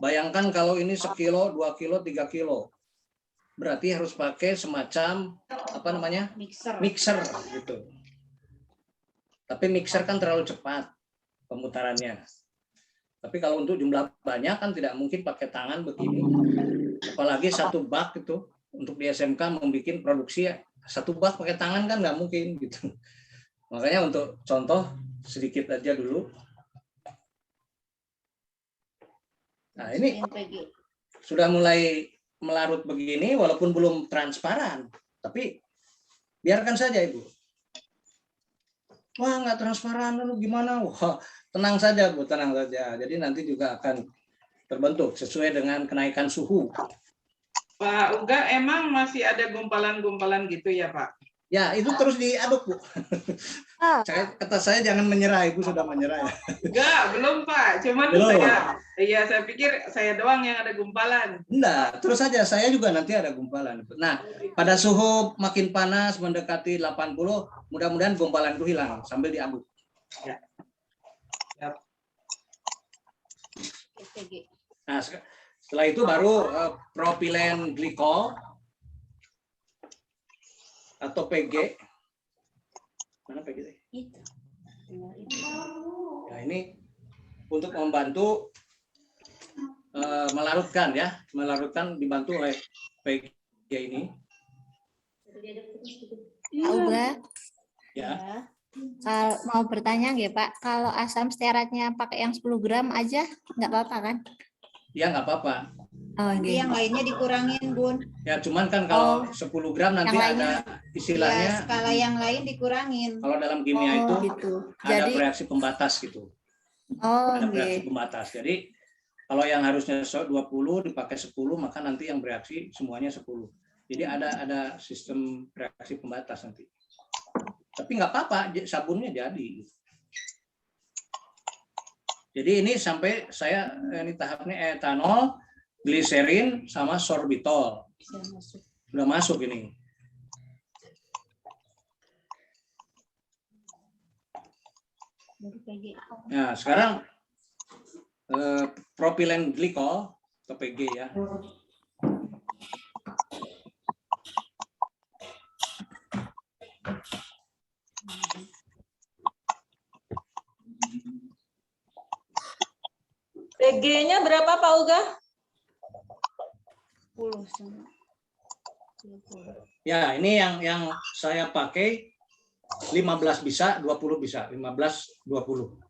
Bayangkan kalau ini 1 kilo, 2 kilo, 3 kilo. Berarti harus pakai semacam, apa namanya? Mixer gitu. Tapi mixer kan terlalu cepat pemutarannya. Tapi kalau untuk jumlah banyak kan tidak mungkin pakai tangan begini. Apalagi 1 bak itu untuk di SMK membuat produksi 1 bak pakai tangan kan nggak mungkin gitu. Makanya untuk contoh sedikit aja dulu. Nah ini sudah mulai melarut begini walaupun belum transparan. Tapi biarkan saja Ibu. Wah nggak transparan, lalu gimana? Wah tenang saja Bu, tenang saja. Jadi nanti juga akan terbentuk sesuai dengan kenaikan suhu.
Pak Uga, emang masih ada gumpalan-gumpalan gitu ya Pak?
Ya itu terus diaduk Bu. Kata saya jangan menyerah, Ibu sudah menyerah ya.
Enggak, belum Pak. Cuman
belum.
saya pikir saya doang yang ada gumpalan.
Enggak, terus saja saya juga nanti ada gumpalan. Nah, pada suhu makin panas mendekati 80, mudah-mudahan gumpalan itu hilang sambil diaduk.
Ya.
Nah, setelah itu baru propilen glikol atau PG. Mana PG? Nah, ini untuk membantu melarutkan ya, dibantu oleh PG ini.
Pak Uga,
ya.
Kalau mau bertanya nggih Pak, kalau asam stearatnya pakai yang 10 gram aja nggak apa-apa kan?
Ya nggak apa-apa.
Oh,
yang lainnya dikurangin Bun.
Ya cuman kan kalau 10 gram nanti ada istilahnya.
Ya, skala yang lain dikurangin.
Kalau dalam kimia itu
gitu.
ada
Jadi,
reaksi pembatas gitu.
ada
reaksi pembatas. Jadi kalau yang harusnya 20 dipakai 10 maka nanti yang bereaksi semuanya 10. Jadi ada sistem reaksi pembatas nanti. Tapi nggak apa-apa, sabunnya jadi. Jadi ini sampai saya ini tahapnya etanol, gliserin sama sorbitol. Sudah masuk ini. Nah, sekarang propilen glikol atau PG ya.
PG-nya berapa Pak Uga?
10.
Ya, ini yang saya pakai 15 bisa, 20 bisa. 15, 20.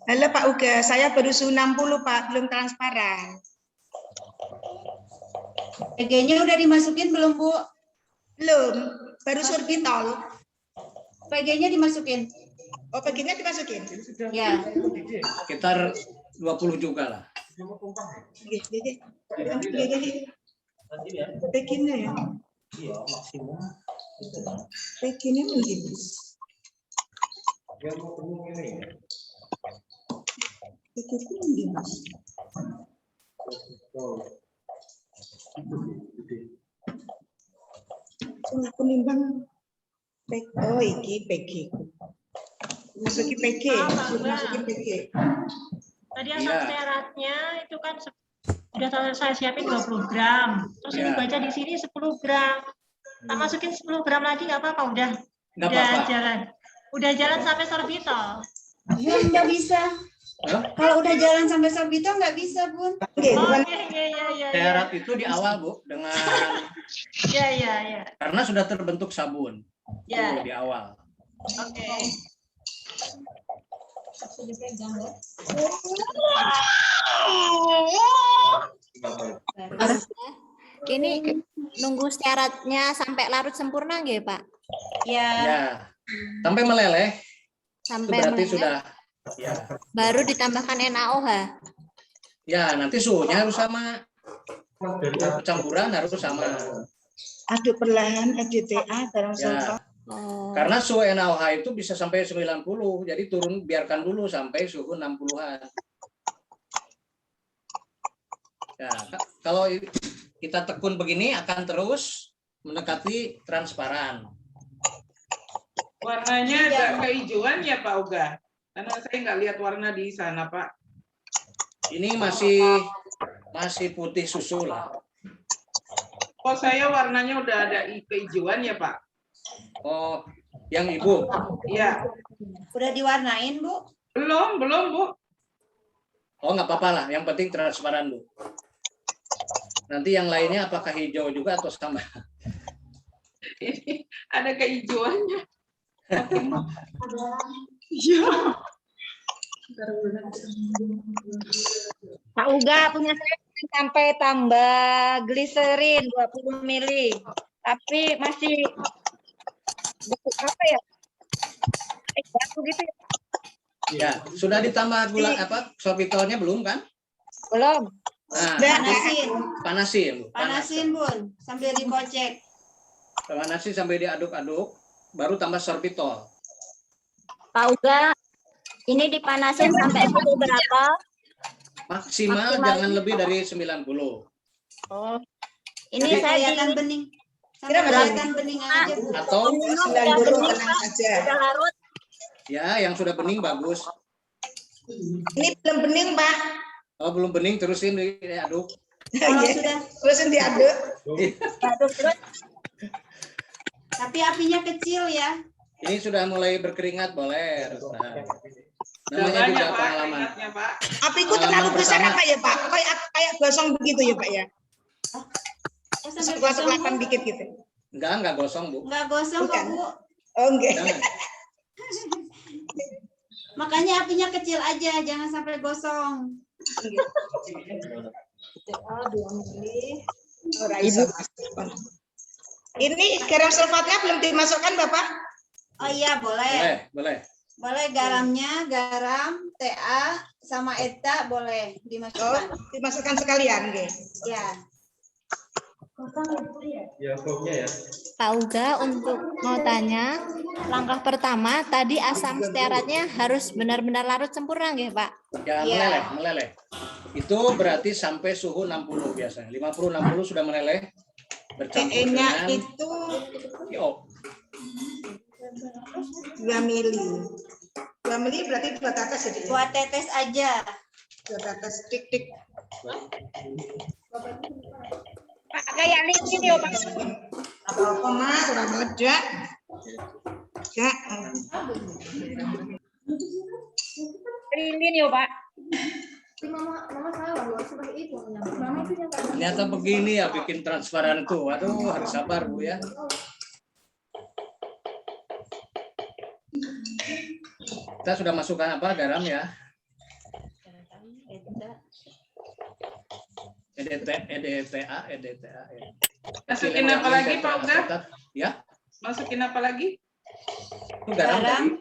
Halo Pak Uga, saya baru 60 Pak, belum transparan.
PG-nya udah dimasukin belum, Bu?
Belum, baru sorbitol.
PG-nya dimasukin.
Oh, PG-nya dimasukin?
Ya.
Sekitar 20 juga lah.
PG-nya ya? PG-nya mungkin. Aku nimbang. Oh, iki PG. Masuki PG. Masuki PG.
Tadi asam stearatnya itu kan sudah saya siapin 20 gram. Terus ini baca di sini 10 gram. Tak masukin 10 gram lagi nggak apa-apa, udah jalan. Udah jalan sampai sorbitol.
Ya, nggak bisa. Kalau udah jalan sampai sorbitol nggak bisa, Bun.
Stearat itu di awal, Bu, dengan
ya.
Karena sudah terbentuk sabun.
Ya.
Di awal.
Oke.
Ini nunggu syaratnya sampai larut sempurna nggih, Pak?
Ya. Sampai meleleh.
Sampai
itu berarti
meleleh.
Sudah ya.
Baru ditambahkan NaOH.
Ya, nanti suhunya harus sama. Campuran harus sama.
Aduk perlahan FGTA garam sulfat.
Karena suhu NaOH itu bisa sampai 90, jadi biarkan dulu sampai suhu 60-an. Ya, kalau kita tekun begini akan terus mendekati transparan.
Warnanya ada kehijauan ya Pak Uga? Karena saya nggak lihat warna di sana Pak.
Ini masih putih susu lah.
Oh, saya warnanya udah ada kehijauan ya Pak?
Oh, yang Ibu?
Iya.
Udah diwarnain, Bu?
Belum, Bu.
Oh, nggak apa-apa lah. Yang penting transparan, Bu. Nanti yang lainnya apakah hijau juga atau sama?
Ada kehijauannya. Iya.
Pak Uga punya saya sampai tambah gliserin 20 mili. Tapi masih apa ya? Batu gitu ya.
Ya, sudah ditambah gula sorbitolnya belum kan?
Belum.
Nah, panasin.
Panasin, Bun, sambil dikocek.
Panasin sampai diaduk-aduk, baru tambah sorbitol.
Pak Uga, ini dipanasin sampai suhu berapa?
Maksimal jangan lebih dari 90.
Oh. Ini
Jadi
saya
kelihatan bening. Sampai kelihatan bening aja, Bu.
Atau
90 tenang aja.
Sudah larut.
Ya, yang sudah bening bagus.
Ini belum bening, Pak.
Oh, belum bening, terusin diaduk.
Kalau sudah
Terusin diaduk.
Aduk terus.
Tapi apinya kecil ya.
Ini sudah mulai berkeringat, boleh. Namanya juga pengalaman.
Apiku terlalu besar apa ya, Pak? Kayak gosong begitu ya, Pak ya? Sekelap-selapan dikit gitu.
Enggak gosong, Bu.
Enggak gosong kok, Bu.
Oh, enggak.
Jangan.
Makanya apinya kecil aja, jangan sampai gosong.
Ini garam sulfatnya belum dimasukkan, Bapak?
Oh iya, boleh.
Boleh.
Boleh garamnya, garam, TA, sama ETA boleh dimasukkan.
Oh, dimasukkan sekalian, nggih.
Ya.
Pak Uga, untuk mau tanya, langkah pertama tadi asam stearatnya harus benar-benar larut sempurna nggih, Pak?
Ya, meleleh. Itu berarti sampai suhu 60 biasanya. 50-60 sudah meleleh. Bercampur
TE-nya
dengan
itu 2 mili. 2 mili berarti 2 tetes ya?
2 tetes aja.
2 tetes tik-tik.
Pak, kayak licin ya, Pak.
Apa-apa, Mas, sudah meledak. Ya.
Triliun ya Pak.
Ternyata begini ya bikin transparan tuh. Waduh, harus sabar Bu ya. Kita sudah masukkan apa? Garam ya. EDTA.
Masukin apa lagi Pak Uga?
Ya.
Masukin apa lagi?
Garam.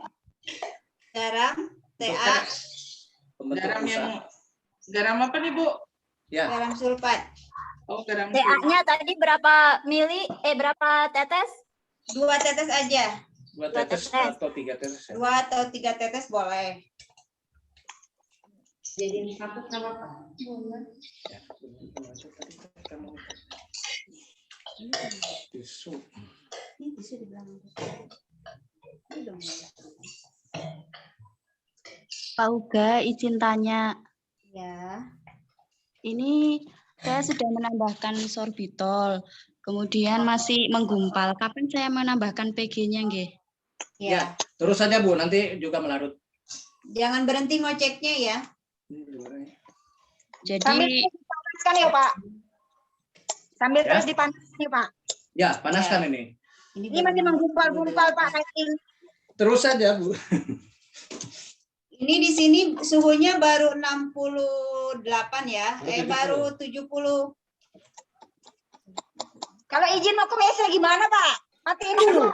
Garam, TA,
Garam apa nih Bu?
Ya.
garam sulfat.
Oh, garam.
TA-nya tadi berapa berapa tetes?
2 tetes aja.
2 tetes atau 3 tetes?
2 atau 3 tetes boleh.
Jadi 1 sama apa?
Tisu.
Pak Uga, izin tanya.
Ya.
Ini saya sudah menambahkan sorbitol, kemudian masih menggumpal. Kapan saya menambahkan PG-nya, nggih?
Ya, terus saja Bu, nanti juga melarut.
Jangan berhenti ngoceknya ya.
Jadi
Sambil dipanaskan ya Pak. Sambil
Ya.
terus dipanaskan ya Pak.
Ya, panaskan ini.
Ini masih menggumpal-gumpal Pak kayak ini.
Terus saja Bu.
Ini di sini suhunya baru 68 ya. Baru 70.
Kalau izin mau ke WC gimana Pak? Matiin dulu.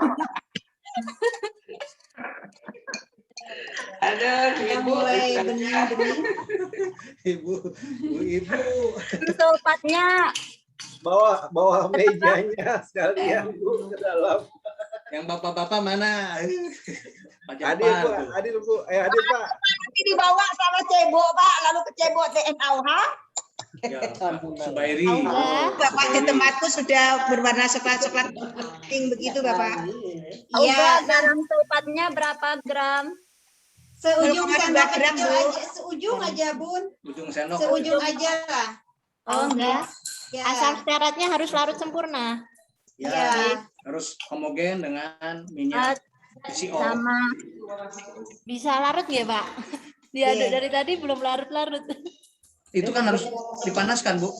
Ada
mulai bening-bening.
Ibu.
Sulfatnya
Bawa mejanya sekalian Bu ke dalam.
Yang bapak-bapak mana?
Hadir Bu. Hadir Pak.
Nanti dibawa sama cebok Pak, lalu ke cebok TNAUH.
Ya, Subairi.
Bapak di tempatku sudah berwarna coklat-coklat pink begitu Bapak.
Iya, garam sulfatnya berapa gram?
Seujung
0,2
sendok
gram,
kecil
Bu.
aja, seujung aja Bun.
Ujung sendok.
Seujung aja lah.
Oh enggak.
Ya.
Asam stearatnya harus larut sempurna.
Ya, harus homogen dengan minyak PCO.
Sama bisa larut nggak Pak? Diaduk dari tadi belum larut-larut.
Itu kan harus dipanaskan Bu.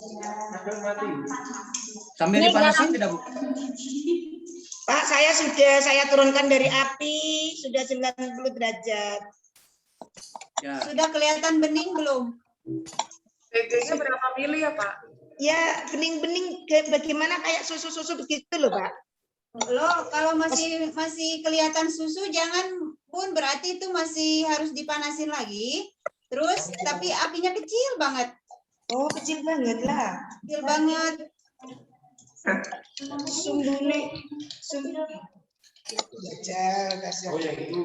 Sambil
Ini
dipanaskan
garam.
tidak Bu?
Pak, saya turunkan dari api sudah 90 derajat.
Ya.
Sudah kelihatan bening belum?
PG-nya berapa mili ya Pak?
Ya, bening-bening bagaimana kayak susu-susu begitu loh, Pak.
Loh, kalau masih kelihatan susu jangan Bun, berarti itu masih harus dipanasin lagi. Terus tapi apinya kecil banget.
Oh, kecil banget lah.
Kecil banget.
Sumbune. Jajal, kasih. Oh, yang itu.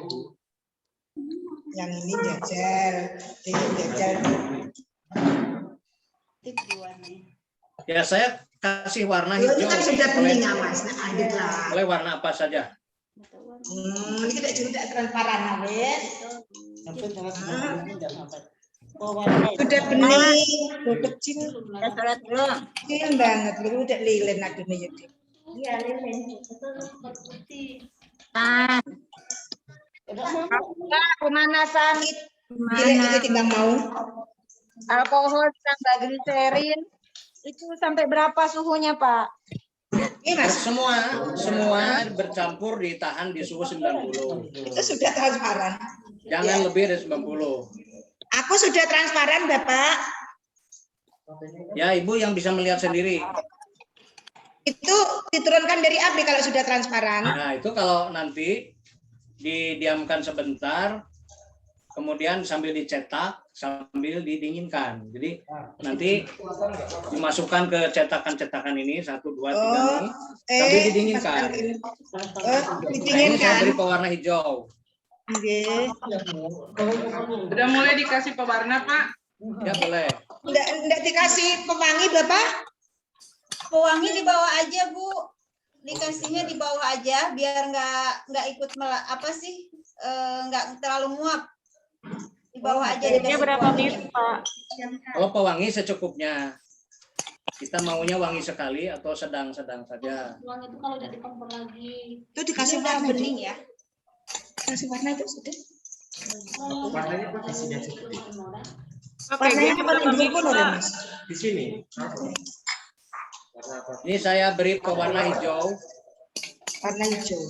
Yang ini jajal. Jajal.
Ya, saya kasih warna hijau.
Itu kan sudah bening ya, Mas. Nah, adit lah.
Boleh warna apa saja?
Ini tidak transparan, Mas. Udah bening, udah kecil. Kecil banget, lu udah lilin aduh nih. Iya, lilin.
Nah, pemanasan
Ini tinggal mau.
alkohol tambah gliserin itu sampai berapa suhunya Pak?
Semua bercampur ditahan di suhu 90.
Itu sudah transparan.
Jangan lebih dari 90.
Aku sudah transparan, Bapak.
Ya, Ibu yang bisa melihat sendiri.
Itu diturunkan dari api kalau sudah transparan.
Nah, itu kalau nanti didiamkan sebentar, kemudian sambil dicetak, sambil didinginkan. Jadi nanti dimasukkan ke cetakan-cetakan ini, 1, 2, 3 ini, sambil didinginkan.
Didinginkan.
Ini saya beri pewarna hijau.
Udah mulai dikasih pewarna Pak?
Ya boleh.
Enggak dikasih pewangi, Bapak?
Pewangi di bawah aja, Bu. Dikasihnya di bawah aja biar nggak ikut nggak terlalu nguap. Di bawah aja dikasih
berapa
pewangi.
mili Pak?
Kalau pewangi secukupnya. Kita maunya wangi sekali atau sedang-sedang saja.
Uang itu kalau udah dikompor lagi.
Itu dikasih
Ini udah
warna
bening ya.
Kasih warna itu sudah.
Warnanya apa sudah cukup?
Warnanya apa nih pun udah Mas?
Di sini.
Ini saya beri pewarna hijau.
Warna hijau.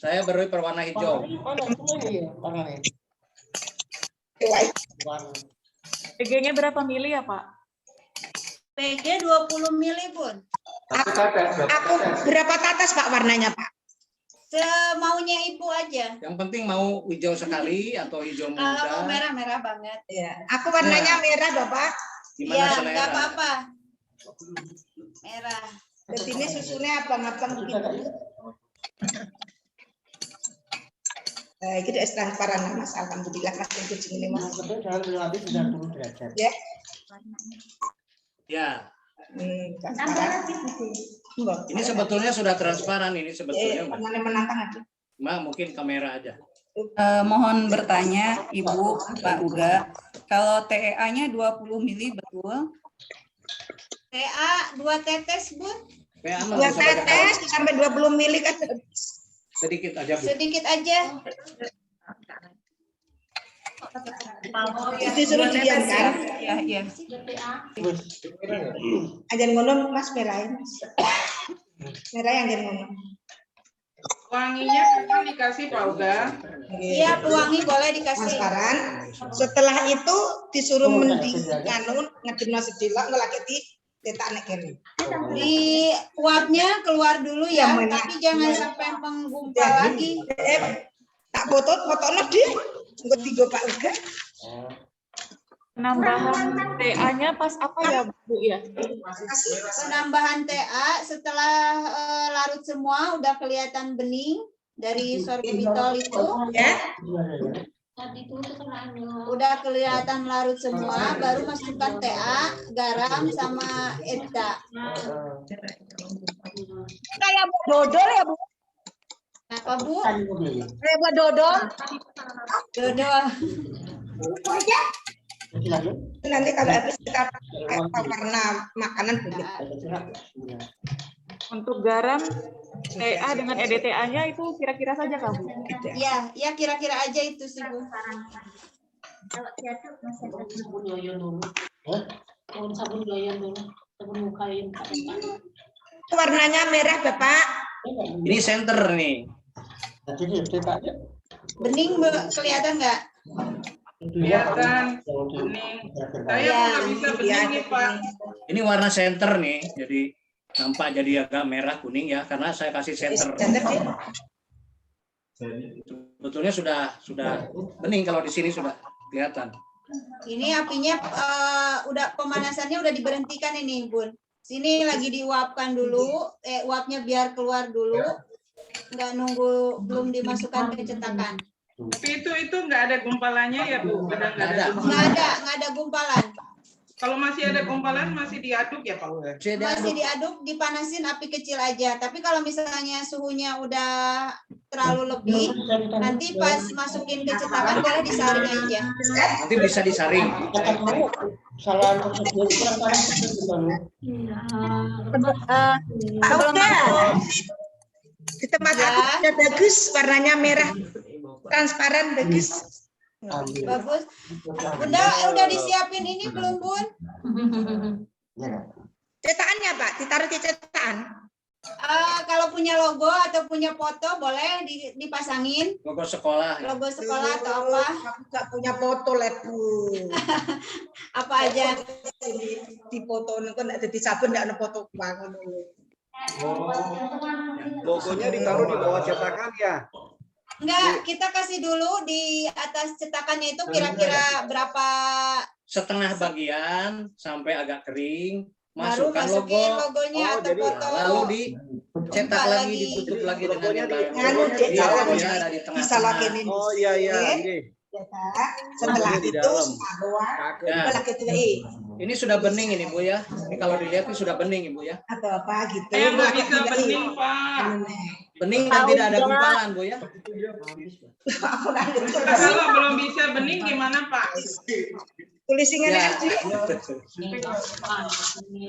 Saya beri berwarna hijau.
PG-nya berapa mili ya Pak?
PG 20 mili Bun.
Aku berapa tetes Pak warnanya Pak?
Semaunya Ibu aja.
Yang penting mau hijau sekali atau hijau muda.
Kalau merah-merah banget.
Ya, aku warnanya merah Bapak.
Gimana
Iya,
selera?
nggak apa-apa. Merah.
Jadi ini susunya abang-abang begitu. Itu udah transparan Mas, alhamdulillah Mas yang kucing ini Mas. Ya.
Ya.
Transparan.
Ini sebetulnya sudah transparan ini sebetulnya.
Mana menantang aja.
Mungkin kamera aja.
Mohon bertanya Ibu Pak Uga, kalau TEA-nya 20 mili betul?
TA 2 tetes Bun.
2 tetes sampai 20 mili kan
sedikit aja Bu.
Sedikit aja.
Itu suruh didiamkan.
Iya.
Ajan ngono Mas merahin. Merah yang ajan ngono.
Wanginya kan dikasih Pak Uga.
Iya, pewangi boleh dikasih.
Transparan. Setelah itu disuruh mendingan ngedina sedilak ngelaketi cetak nek kene.
Di uapnya keluar dulu ya, tapi jangan sampai menggumpal lagi.
Tak foto-fotono dia. Engko tiga Pak Uga.
Penambahan TA-nya pas apa ya Bu ya?
Penambahan TA setelah larut semua udah kelihatan bening dari sorbitol itu ya. Udah kelihatan larut semua, baru masukkan TA, garam sama ETA.
Kayak dodol ya Bu?
Apa Bu?
Kayak buat dodol.
Dodol.
Aja. Nanti kalau habis kita warna makanan begitu.
Untuk garam TA dengan EDTA-nya itu kira-kira saja Kak Bu?
Iya, ya kira-kira aja itu sih Bu.
Kalau diaduk masih ada sabun yoyon dulu. Sabun yoyon dulu. Sabun muka yang
warnanya merah Bapak.
Ini center nih.
Bening kelihatan nggak?
Kelihatan bening. Saya nggak bisa bening nih Pak.
Ini warna center nih, jadi nampak jadi agak merah kuning ya, karena saya kasih center. Sebetulnya sudah bening kalau di sini sudah kelihatan.
Ini apinya udah pemanasannya udah diberhentikan ini Bun. Sini lagi diuapkan dulu, uapnya biar keluar dulu, nggak nunggu belum dimasukkan ke cetakan.
Tapi itu nggak ada gumpalannya ya Bu?
Nggak ada gumpalan.
Kalau masih ada gumpalan masih diaduk ya Pak Uga?
Masih diaduk, dipanasin api kecil aja. Tapi kalau misalnya suhunya udah terlalu lebih, nanti pas masukin ke cetakan boleh disaring aja.
Nanti bisa disaring.
Di tempat aku sudah bagus, warnanya merah, transparan bagus.
Bagus. Bunda udah disiapin ini belum Bun?
Cetakannya Pak, ditaruh di cetakan.
Kalau punya logo atau punya foto boleh dipasangin.
Logo sekolah.
Logo sekolah atau apa?
Aku nggak punya foto Bu.
Apa aja?
Di foto itu nggak ada di sabun nggak ada foto bangun.
Logonya ditaruh di bawah cetakan ya?
Enggak, kita kasih dulu di atas cetakannya itu kira-kira berapa
setengah bagian sampai agak kering,
baru
masukkan
masukin
logo.
logonya atau foto.
Lalu dicetak lagi, ditutup lagi dengan yang lain.
Logonya
ada di tengah.
Bisa lagi ini.
Oh iya.
Setelah itu
ini sudah bening ini Bu ya. Ini kalau dilihat ini sudah bening Ibu ya.
Atau apa gitu.
Saya nggak bisa bening Pak.
Bening dan tidak ada gumpalan Bu ya.
Kalau belum bisa bening gimana Pak?
Tulisingan aja.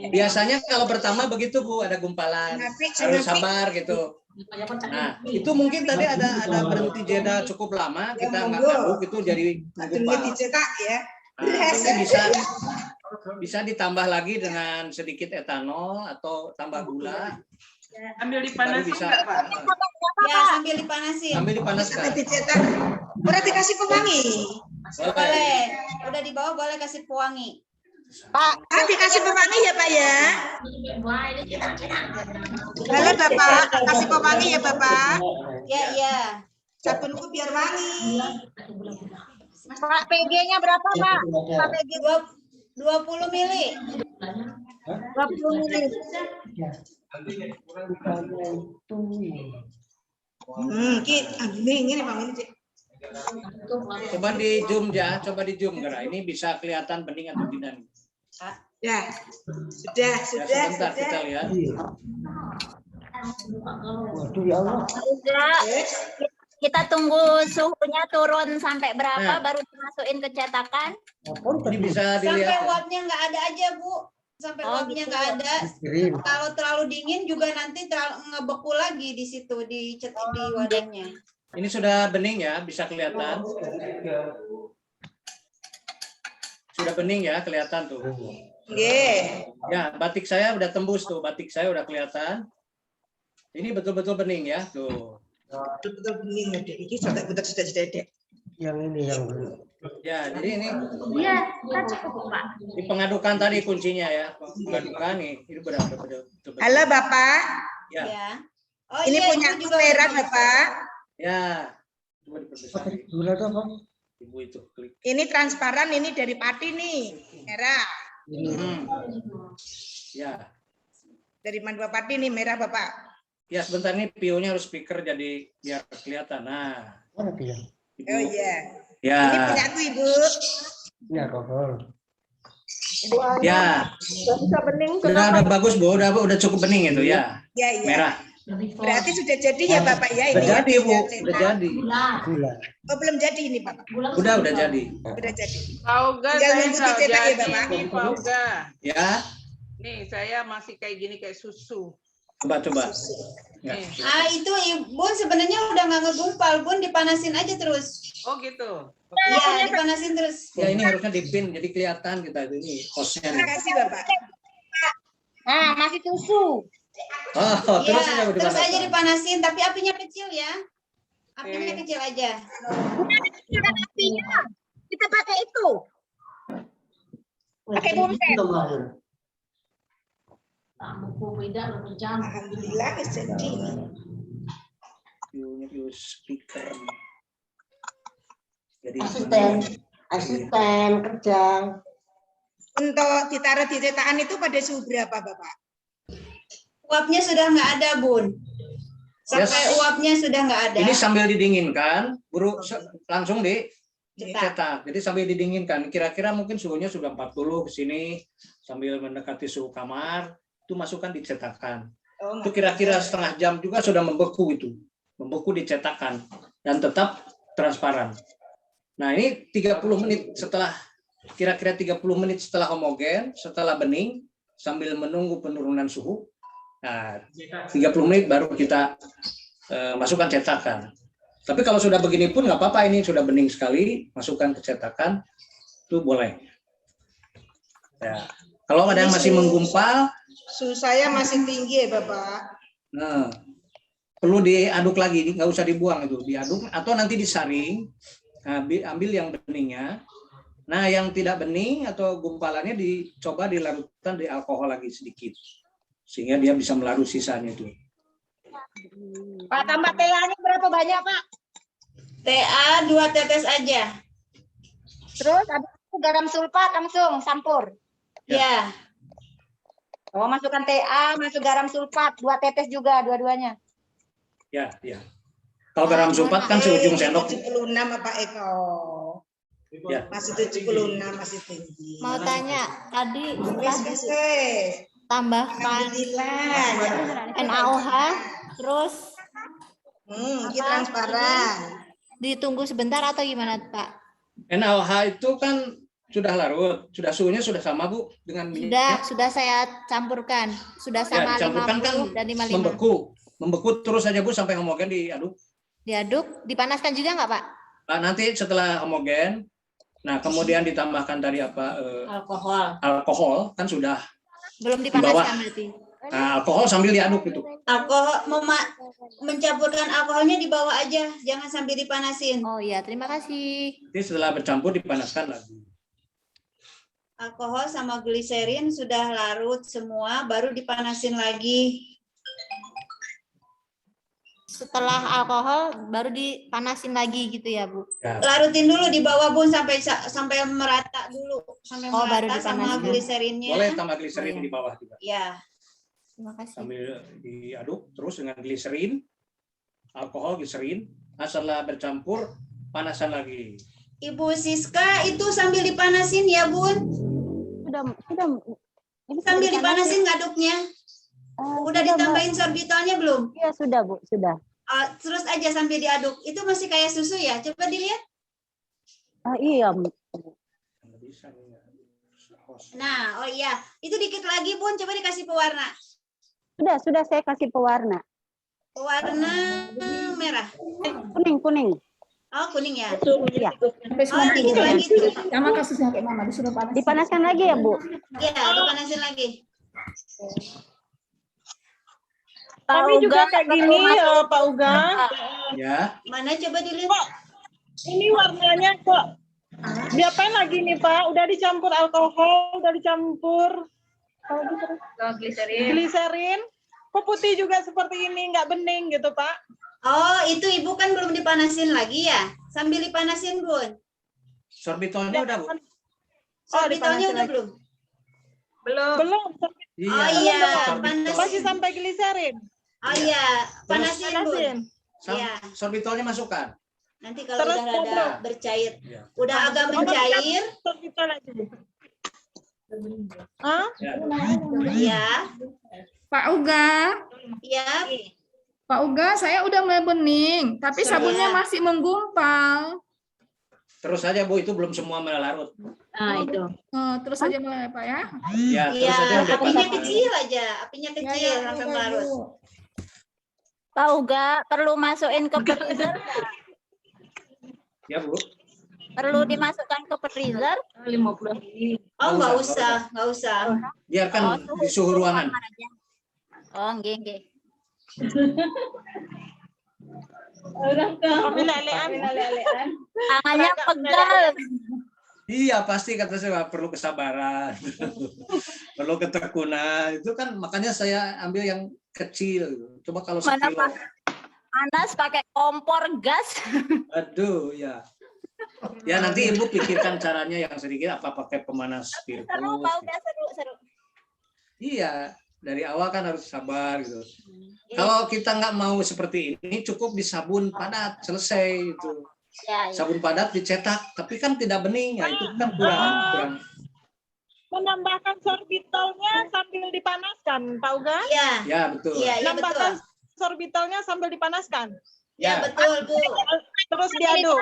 Biasanya kalau pertama begitu Bu, ada gumpalan. Harus sabar gitu. Nah, itu mungkin tadi ada berhenti jeda cukup lama, kita nggak aduk itu jadi menggumpal.
Dicetak ya.
Nah, itu bisa ditambah lagi dengan sedikit etanol atau tambah gula.
Ambil dipanasin
bisa,
nggak, Pak?
Ya, sambil dipanasin.
Sambil dipanaskan.
Dicetak. Berarti kasih pewangi.
Boleh. Udah di bawah boleh kasih pewangi.
Pak, dikasih pewangi ya Pak ya. Halo Bapak, kasih pewangi ya Bapak.
Ya, ya.
Sabunku biar wangi.
Pak, PG-nya berapa, Pak? Pak PG 20 mili. 20 mili.
Ini Bang ini.
Coba di zoom ya, coba di zoom Gara. Ini bisa kelihatan bening atau tidak?
Ya, sudah.
Sebentar kita lihat.
Waduh ya Allah.
Kita tunggu suhunya turun sampai berapa
Nah.
baru dimasukin ke cetakan.
Ini bisa dilihat.
Sampai uapnya nggak ada aja, Bu. Sampai uapnya nggak ada. Kalau terlalu dingin juga nanti ngebeku lagi di situ di wadahnya.
Ini sudah bening ya, bisa kelihatan. Sudah bening ya, kelihatan tuh. Ya, batik saya udah tembus tuh, batik saya udah kelihatan. Ini betul-betul bening ya, tuh.
Betul-betul bening ya, Dek. Ini sudah Dek.
Yang ini yang
Ya, jadi ini.
Iya, cukup Pak.
Di pengadukan tadi kuncinya ya, pengadukan nih. Ini betul.
Halo Bapak.
Ya.
Oh,
Ini
iya,
punya
Ibu juga
merah
bisa.
Bapak.
Ya. Coba diperbesar.
gula tuh apa?
Ibu itu klik.
Ini transparan, ini dari padi nih, merah.
Ya.
Dari mandua padi nih merah Bapak.
Ya, sebentar nih pionya harus speaker jadi biar kelihatan. Nah.
Mana dia?
Ibu.
Oh iya.
Ya.
Ini punya aku Ibu.
Ya kokol.
Ya.
Bisa bening
Udah bagus Bu, udah cukup bening itu ya.
Ya, iya.
Merah.
Berarti sudah jadi ya Bapak ya
Udah
ini.
jadi
ya,
Bu, udah jadi.
Gula.
Oh belum jadi ini Bapak.
Udah jadi.
Udah jadi.
Pak Uga,
Tinggal
saya
nunggu
nggak
dicetak ya,
jadi
Bapak.
nih, Pak Uga.
Ya.
Nih, saya masih kayak gini kayak susu.
Coba. Ya.
Itu Bun sebenarnya udah nggak ngegumpal, Bun dipanasin aja terus.
Oh gitu.
Iya, dipanasin terus.
Ya ini harusnya dipin jadi kelihatan kita ini hostnya.
Terima kasih Bapak.
Nah, masih susu.
Oh, terus
Ya,
aja
terus aja
dipanasin.
dipanasin, tapi apinya kecil ya. Apinya kecil aja.
Apinya. Kita pakai itu. Pakai buntet.
Alhamdulillah jadi.
View speaker. Jadi
Asisten kerja.
Untuk ditaruh di cetakan itu pada suhu berapa Bapak?
Uapnya sudah nggak ada, Bun. Sampai
Yes.
uapnya sudah nggak ada.
Ini sambil didinginkan, langsung dicetak. Jadi sambil didinginkan, kira-kira mungkin suhunya sudah 40 ke sini, sambil mendekati suhu kamar, itu masukkan di cetakan. Itu kira-kira setengah jam juga sudah membeku itu. Membeku di cetakan dan tetap transparan. Nah, ini 30 menit setelah kira-kira 30 menit setelah homogen, setelah bening sambil menunggu penurunan suhu. Nah, 30 menit baru kita masukkan cetakan. Tapi kalau sudah begini pun nggak apa-apa, ini sudah bening sekali, masukkan ke cetakan itu boleh. Ya. Kalau ada yang masih menggumpal,
Suhu saya masih tinggi ya Bapak.
nah, perlu diaduk lagi, nggak usah dibuang itu, diaduk atau nanti disaring, ambil yang beningnya. Nah, yang tidak bening atau gumpalannya dicoba dilarutkan di alkohol lagi sedikit, sehingga dia bisa melarut sisanya itu.
Pak, tambah TA-nya berapa banyak, Pak?
TA 2 tetes aja.
Terus habis itu garam sulfat langsung campur.
Ya.
Oh, masukkan TA, masuk garam sulfat, 2 tetes juga dua-duanya.
Ya. Kalau garam sulfat kan seujung sendok.
76 Pak Eko.
Ya.
Masih 76 masih tinggi.
Mau tanya, tadi tambahkan NaOH, terus
ini transparan.
Ditunggu sebentar atau gimana, Pak?
NaOH itu kan sudah larut, suhunya sudah sama Bu dengan minyak.
Sudah saya campurkan. Sudah sama
Ya, dicampurkan
50
kan
dan 55.
membeku. Membeku terus saja Bu sampai homogen diaduk.
Diaduk, dipanaskan juga nggak Pak?
Nah, nanti setelah homogen, nah kemudian ditambahkan tadi apa? Alkohol kan sudah.
Belum
di bawah.
dipanaskan berarti.
Nah, alkohol sambil diaduk itu.
Alkohol mencampurkan alkoholnya di bawah aja, jangan sambil dipanasin.
Oh iya, terima kasih.
Jadi setelah bercampur dipanaskan lagi.
Alkohol sama gliserin sudah larut semua, baru dipanasin lagi.
Setelah alkohol baru dipanasin lagi gitu ya Bu?
Ya.
Larutin dulu di bawah Bun sampai merata dulu, sampai
Oh, baru
merata sama
dipanasin.
gliserinnya.
Boleh tambah gliserin di bawah juga.
Ya.
Terima kasih.
Sambil diaduk terus dengan gliserin, alkohol, gliserin. Nah, setelah bercampur, panasan lagi.
Ibu Siska itu sambil dipanasin ya Bun?
Sudah. Ini
Sambil dipanasin ngaduknya? Udah ditambahin sorbitolnya belum?
Iya sudah Bu, sudah.
Terus aja sambil diaduk. Itu masih kayak susu ya? Coba dilihat.
Iya.
Nah, oh iya. Itu dikit lagi Bun, coba dikasih pewarna.
Sudah saya kasih pewarna.
Pewarna merah.
Kuning.
Oh, kuning ya?
Iya.
Oh, dikit lagi tuh.
Sama kasusnya kayak Mama disuruh panas.
Dipanaskan lagi ya Bu?
Iya, dipanasin lagi.
Kami juga kayak gini ya Pak Uga.
Ya.
Mana coba dilihat?
Ini warnanya kok diapain lagi nih Pak? Udah dicampur alkohol, udah dicampur gliserin. Kok putih juga seperti ini, nggak bening gitu Pak?
Oh, itu Ibu kan belum dipanasin lagi ya? Sambil dipanasin Bun.
Sorbitolnya udah Bu?
Sorbitolnya udah belum?
Belum.
Iya.
Oh iya,
Sorbitol.
Masih sampai gliserin.
Oh iya, panasin Bun. Iya.
Sorbitolnya masukkan.
Nanti kalau
Terus
udah rada bercair,
Iya.
udah agak mencair,
Sorbitol aja. Hah?
ya,
Pak Uga,
ya.
Pak Uga, saya udah mulai bening, tapi sabunnya masih menggumpal.
Terus saja Bu, itu belum semua melarut.
Nah itu.
Terus aja mulai Pak ya.
Ya, terus
Iya,
saja udah
apinya
panas.
kecil aja, apinya kecil sampai melarut.
Pak Uga perlu masukin ke freezer?
Ya Bu.
Perlu dimasukkan ke freezer? 50.
Oh, nggak usah.
Biarkan di suhu ruangan.
Oh, nggih. Tangannya pegal.
Iya, pasti kata saya perlu kesabaran. Perlu ketekunan. Itu kan makanya saya ambil yang kecil. Coba kalau
Mana
sekilo.
panas pakai kompor gas.
Aduh, ya. Ya nanti Ibu pikirkan caranya yang sedikit, apa pakai pemanas
Seru,
virus.
Pak Uga, seru.
Iya, dari awal kan harus sabar gitu. Kalau kita nggak mau seperti ini, cukup di sabun padat, selesai itu.
Ya.
Sabun padat dicetak, tapi kan tidak bening, ya itu kan kurang.
Menambahkan sorbitolnya sambil dipanaskan, Pak Uga?
Iya.
Ya betul.
Iya,
Menambahkan
betul.
sorbitolnya sambil dipanaskan.
Ya, betul, Bu.
Terus diaduk.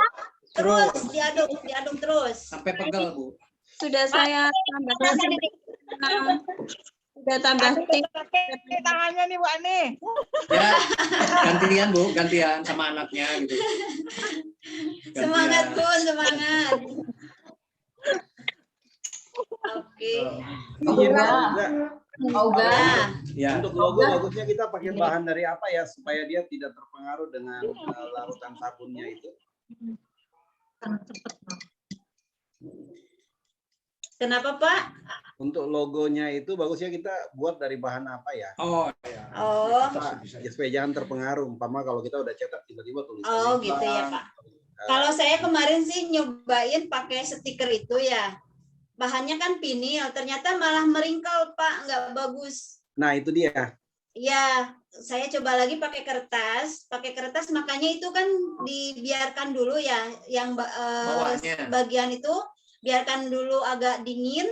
Terus diaduk terus.
Sampai pegal, Bu.
Sudah saya tambahkan. Sudah tambah
tangannya nih Bu Ani.
Ya, gantian Bu, gantian sama anaknya gitu. Gantian.
Semangat Bu, semangat. Oke.
Ya.
Untuk logo bagusnya kita pakai bahan dari apa ya supaya dia tidak terpengaruh dengan larutan sabunnya itu.
Kenapa Pak?
Untuk logonya itu bagusnya kita buat dari bahan apa ya?
Oh ya.
Oh.
Ya, supaya jangan terpengaruh. Umpama kalau kita udah cetak tiba-tiba tulisannya.
Oh gitu ya Pak. Kalau saya kemarin sih nyobain pakai stiker itu ya. Bahannya kan vinil, ternyata malah meringkal Pak, nggak bagus.
Nah itu dia.
Ya, saya coba lagi pakai kertas makanya itu kan dibiarkan dulu ya, yang bagian itu biarkan dulu agak dingin,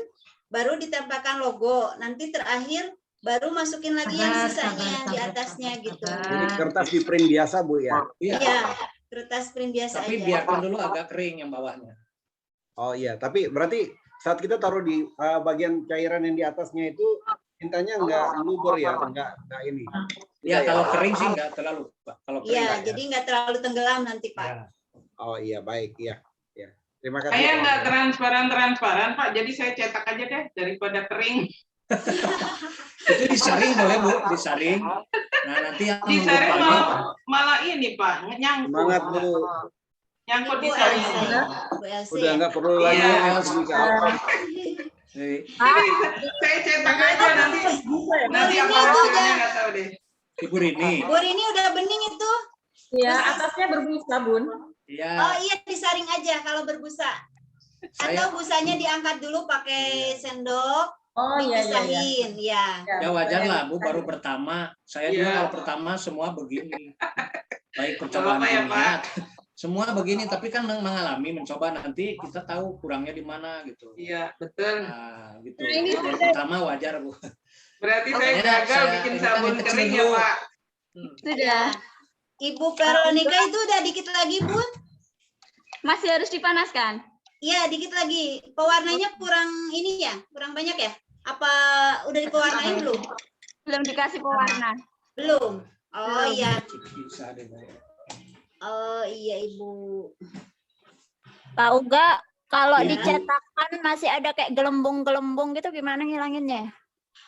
baru ditempelkan logo. Nanti terakhir baru masukin lagi yang sisanya di atasnya gitu.
Jadi kertas di print biasa Bu ya?
Iya, kertas print biasa
Tapi
aja.
biarkan dulu agak kering yang bawahnya.
Oh iya, tapi berarti saat kita taruh di bagian cairan yang di atasnya itu Tintanya enggak melubur ya, enggak ini.
Ya, kalau kering sih enggak terlalu, Pak. Kalau kering
Iya,
enggak, ya.
jadi nggak terlalu tenggelam nanti, Pak.
Ya.
Oh iya, baik, iya. Ya. Terima kasih.
Saya
Pak.
nggak transparan, Pak. Jadi saya cetak aja deh daripada kering.
Itu disaring boleh, Bu, disaring. Nah, nanti yang
Disaring
mengumpalnya
malah ini, Pak, nyangkut.
Semangat, Bu.
Nyangkut
Bu
di saring.
Elsa. Bu Elsa.
Udah enggak perlu lagi
Iya.
publikasi.
Saya cetak aja nanti. Nanti apa hasilnya nggak tahu deh.
Ibu Rini.
Bu Rini udah bening itu.
Iya, atasnya berbusa, Bun.
Iya.
Oh iya, disaring aja kalau berbusa. Atau busanya diangkat dulu pakai sendok.
Oh iya,
dipisahin, ya.
Ya wajar lah, Bu, baru pertama. Saya juga
Iya.
kalau pertama semua begini. Baik percobaan
Apa ya,
niat. Semua begini, tapi kan mengalami, mencoba, nanti kita tahu kurangnya di mana gitu.
Iya, betul.
Nah, gitu.
Nah, ini
Baru
sudah-
pertama wajar, Bu.
Berarti saya
Makanya
gagal
saya-
bikin
ini kan
sabun
kecil
kering ya,
dulu.
Pak.
Sudah.
Ibu Veronica itu udah dikit lagi, Bun.
Masih harus dipanaskan.
Iya, dikit lagi. Pewarnanya kurang ini ya, kurang banyak ya? Apa udah dipewarnain belum?
Belum dikasih pewarna.
Belum. Oh
Belum.
iya.
Bisa deh, Bu.
Oh iya, Ibu.
Pak Uga, kalau
Ya.
dicetakkan masih ada kayak gelembung-gelembung gitu, gimana ngilanginnya?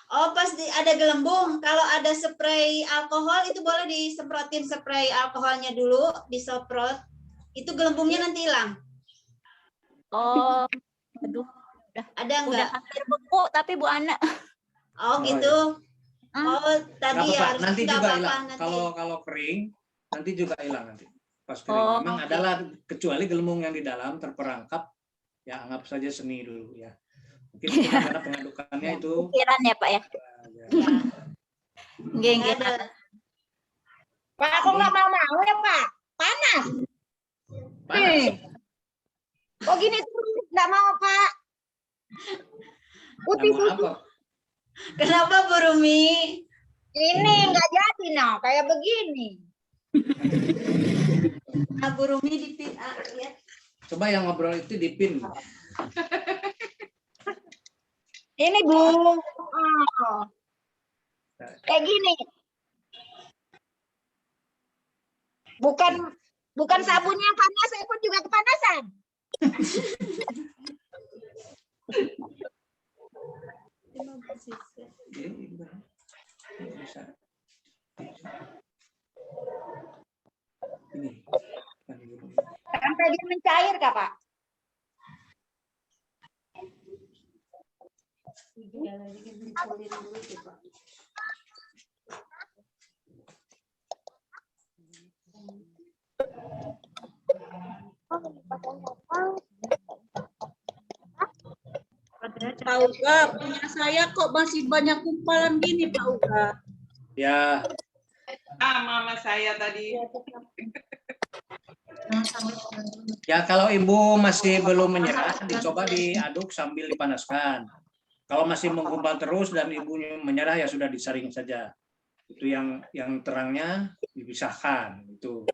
Oh, pas ada gelembung. Kalau ada spray alkohol itu boleh disemprotin spray alkoholnya dulu, disemprot. Itu gelembungnya nanti hilang.
Oh, aduh,
Ada
udah
enggak?
hampir beku tapi Bu Ana.
Oh, gitu. Oh,
Nggak
tadi
apa-apa,
harus
nanti
nggak
juga
apa-apa
hilang.
nanti.
Kalau kering, nanti juga hilang nanti. Pas kering.
Oh,
Memang
oke.
adalah kecuali gelembung yang di dalam terperangkap, ya anggap saja seni dulu ya. Mungkin itu karena pengadukannya itu.
Pikiran ya Pak ya? Nggih, nggih.
Pak, aku nggak mau ya Pak. Panas.
Panas.
Oh gini terus nggak mau Pak.
Nggak mau apa?
Kenapa Bu Rumi?
Ini nggak jadi no, kayak begini.
Nah, Bu Rumi ya.
Coba yang ngobrol itu dipin.
Ini Bu. Oh. Kayak gini. Bukan sabunnya panas, saya pun juga kepanasan.
Bisa. Ini.
Sampai dia mencair kah Pak?
Pak Uga, punya saya kok masih banyak kumpalan gini, Pak Uga.
Ya,
Mama saya tadi.
ya kalau Ibu masih belum menyerah, dicoba diaduk sambil dipanaskan. Kalau masih menggumpal terus dan Ibunya menyerah, ya sudah disaring saja. Itu yang terangnya dipisahkan. Itu.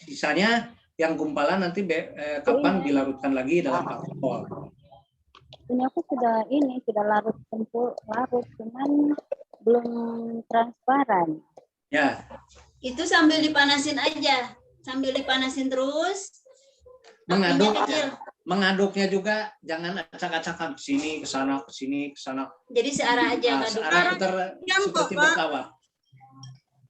Sisanya yang gumpalan nanti kapan dilarutkan lagi dalam alkohol.
Punya aku sudah larut cuman belum transparan.
Ya.
Itu sambil dipanasin aja. Sambil dipanasin terus.
Mengaduk.
apinya kecil.
Mengaduknya juga jangan acak-acakan ke sini, ke sana, ke sini, ke sana.
Jadi searah aja
Nah,
ngaduk.
searah seperti bertawaf.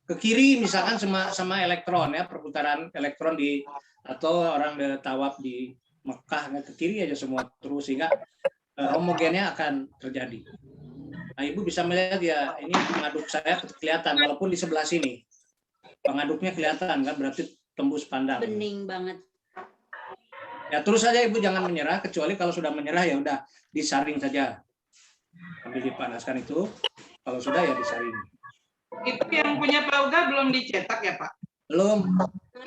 Ke kiri misalkan sama elektron ya, perputaran elektron di atau orang tawaf di Mekah ke kiri aja semua terus sehingga homogennya akan terjadi. Nah, Ibu bisa melihat ya, ini pengaduk saya kelihatan walaupun di sebelah sini. Pengaduknya kelihatan kan, berarti tembus pandang.
Bening banget.
Ya terus saja Ibu jangan menyerah, kecuali kalau sudah menyerah ya udah disaring saja. Sambil dipanaskan itu, kalau sudah ya disaring.
Itu yang punya Pak Uga belum dicetak ya Pak?
Belum.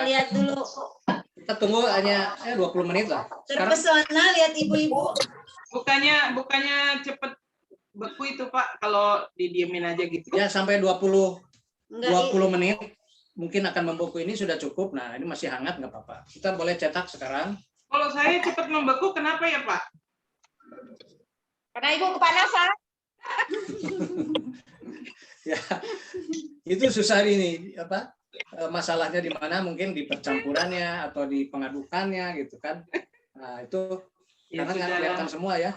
Lihat dulu.
Kita tunggu hanya 20 menit lah. Sekarang
Terpesona lihat ibu-ibu.
Bukannya cepet beku itu Pak, kalau didiemin aja gitu.
ya sampai 20
Enggak,
20 menit mungkin akan membeku, ini sudah cukup. Nah, ini masih hangat nggak apa-apa. Kita boleh cetak sekarang.
Kalau saya cepat membeku, kenapa ya Pak?
Karena Ibu kepanasan.
Ya, itu susah ini apa? Masalahnya di mana, mungkin di percampurannya atau di pengadukannya gitu kan. Nah, itu karena nggak kelihatan semua ya.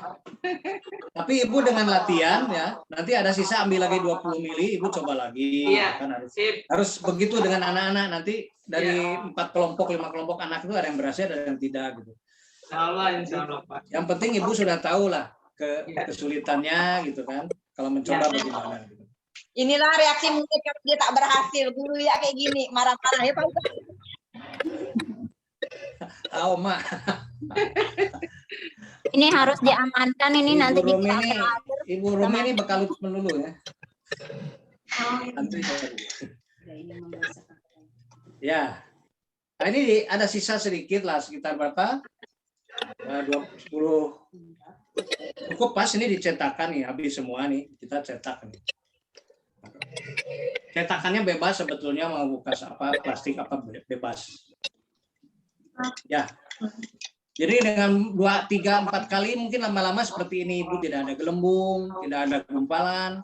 Tapi Ibu dengan latihan ya, nanti ada sisa ambil lagi 20 mili, Ibu coba lagi.
Iya.
Kan harus begitu dengan anak-anak, nanti dari 4 kelompok, 5 kelompok anak itu ada yang berhasil, ada yang tidak gitu.
Insya Allah, Pak.
Yang penting Ibu sudah tahu lah kesulitannya gitu kan. Kalau mencoba bagaimana gitu.
Inilah reaksi mungkin kalau dia tak berhasil. Guru ya kayak gini, marah-marah ya Pak Uga.
Tahu, Mak.
Ini harus diamankan ini
Ibu
nanti
Romi ini, Ibu Romi ini bakal melulu ya. Nanti ya. Nah, ini ada sisa sedikit lah, sekitar berapa? 20 cukup pas ini dicetakan nih, habis semua nih, kita cetak nih. Cetakannya bebas sebetulnya, mau buka apa plastik apa bebas. Ya. Jadi dengan 2, 3, 4 kali mungkin lama-lama seperti ini, Ibu, tidak ada gelembung, tidak ada gumpalan,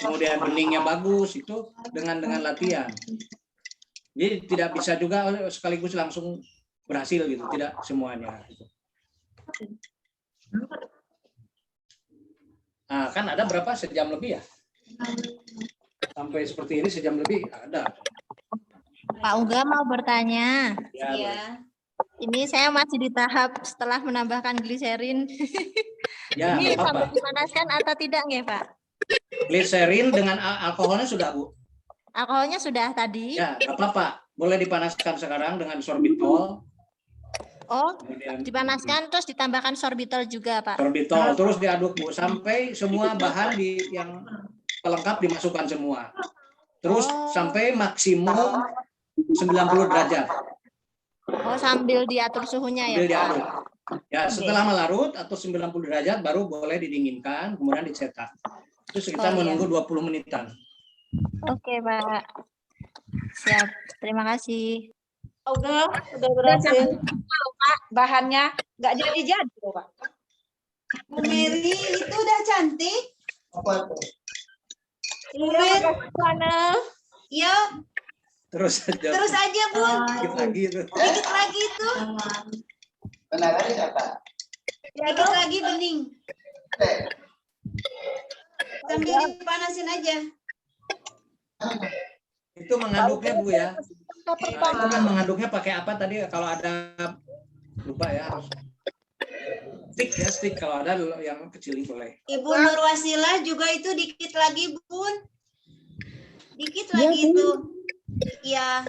kemudian beningnya bagus, itu dengan latihan. Jadi tidak bisa juga sekaligus langsung berhasil gitu, tidak semuanya. Nah, kan ada berapa, sejam lebih ya? Sampai seperti ini sejam lebih ada.
Pak Uga mau bertanya.
Ya.
Ini saya masih di tahap setelah menambahkan gliserin.
Ya,
ini
apa-apa.
sampai dipanaskan atau tidak nggih, Pak?
Gliserin dengan alkoholnya sudah, Bu?
Alkoholnya sudah tadi.
Ya, nggak apa-apa. Boleh dipanaskan sekarang dengan sorbitol.
Oh, dipanaskan terus ditambahkan sorbitol juga, Pak.
Sorbitol terus diaduk, Bu, sampai semua bahan yang pelengkap dimasukkan semua. Terus sampai maksimum 90 derajat.
Oh, sambil diatur suhunya ya,
Sambil
Pak?
diaduk. Ya, setelah melarut atau 90 derajat baru boleh didinginkan, kemudian dicetak. Terus kita menunggu 20 menitan.
Oke, Pak. Siap. Terima kasih.
Udah berhasil. Pak, bahannya nggak jadi Pak.
Bu Mary itu udah cantik.
Apa itu?
Iya.
Terus
aja, Bu.
Dikit lagi itu.
Dikit lagi itu.
Tenaga siapa?
Dikit lagi bening. Sambil dipanasin aja.
Itu mengaduknya, Bu, ya. Nah, itu kan mengaduknya pakai apa tadi? Kalau ada, lupa ya, harus stick kalau ada yang kecil boleh.
Ibu Nurwasilah juga itu dikit lagi, Bun. Dikit lagi itu. Iya.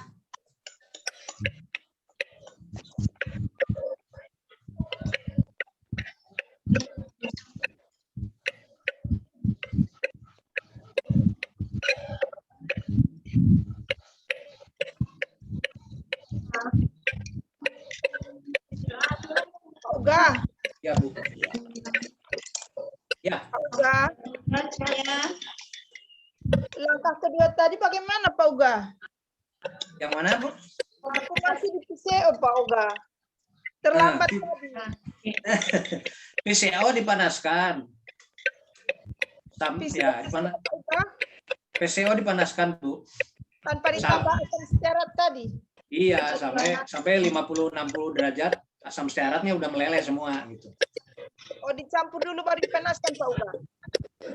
Uga.
Ya, Bu. Ya.
Uga.
Ya.
Langkah kedua tadi bagaimana, Pak Uga?
Yang mana, Bu?
Aku masih di PCO, Pak Uga. Terlambat tadi.
PCO dipanaskan. Ya, PCO dipanaskan, Bu.
Tanpa ditambah asam stearat tadi.
Iya, sampai 50-60 derajat asam stearatnya udah meleleh semua gitu.
Oh, dicampur dulu baru dipanaskan, Pak Uga.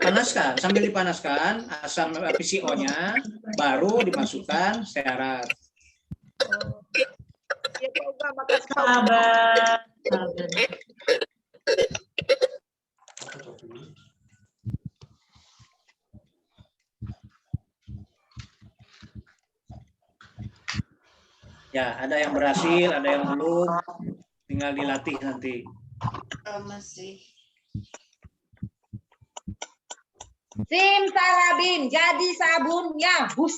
Panaskan, sambil dipanaskan asam PCO-nya baru dimasukkan stearat.
Ya, Pak Uga, makasih.
Sabar.
Ya, ada yang berhasil, ada yang belum. Tinggal dilatih nanti.
Masih.
Simsalabim, jadi sabunnya. Bus.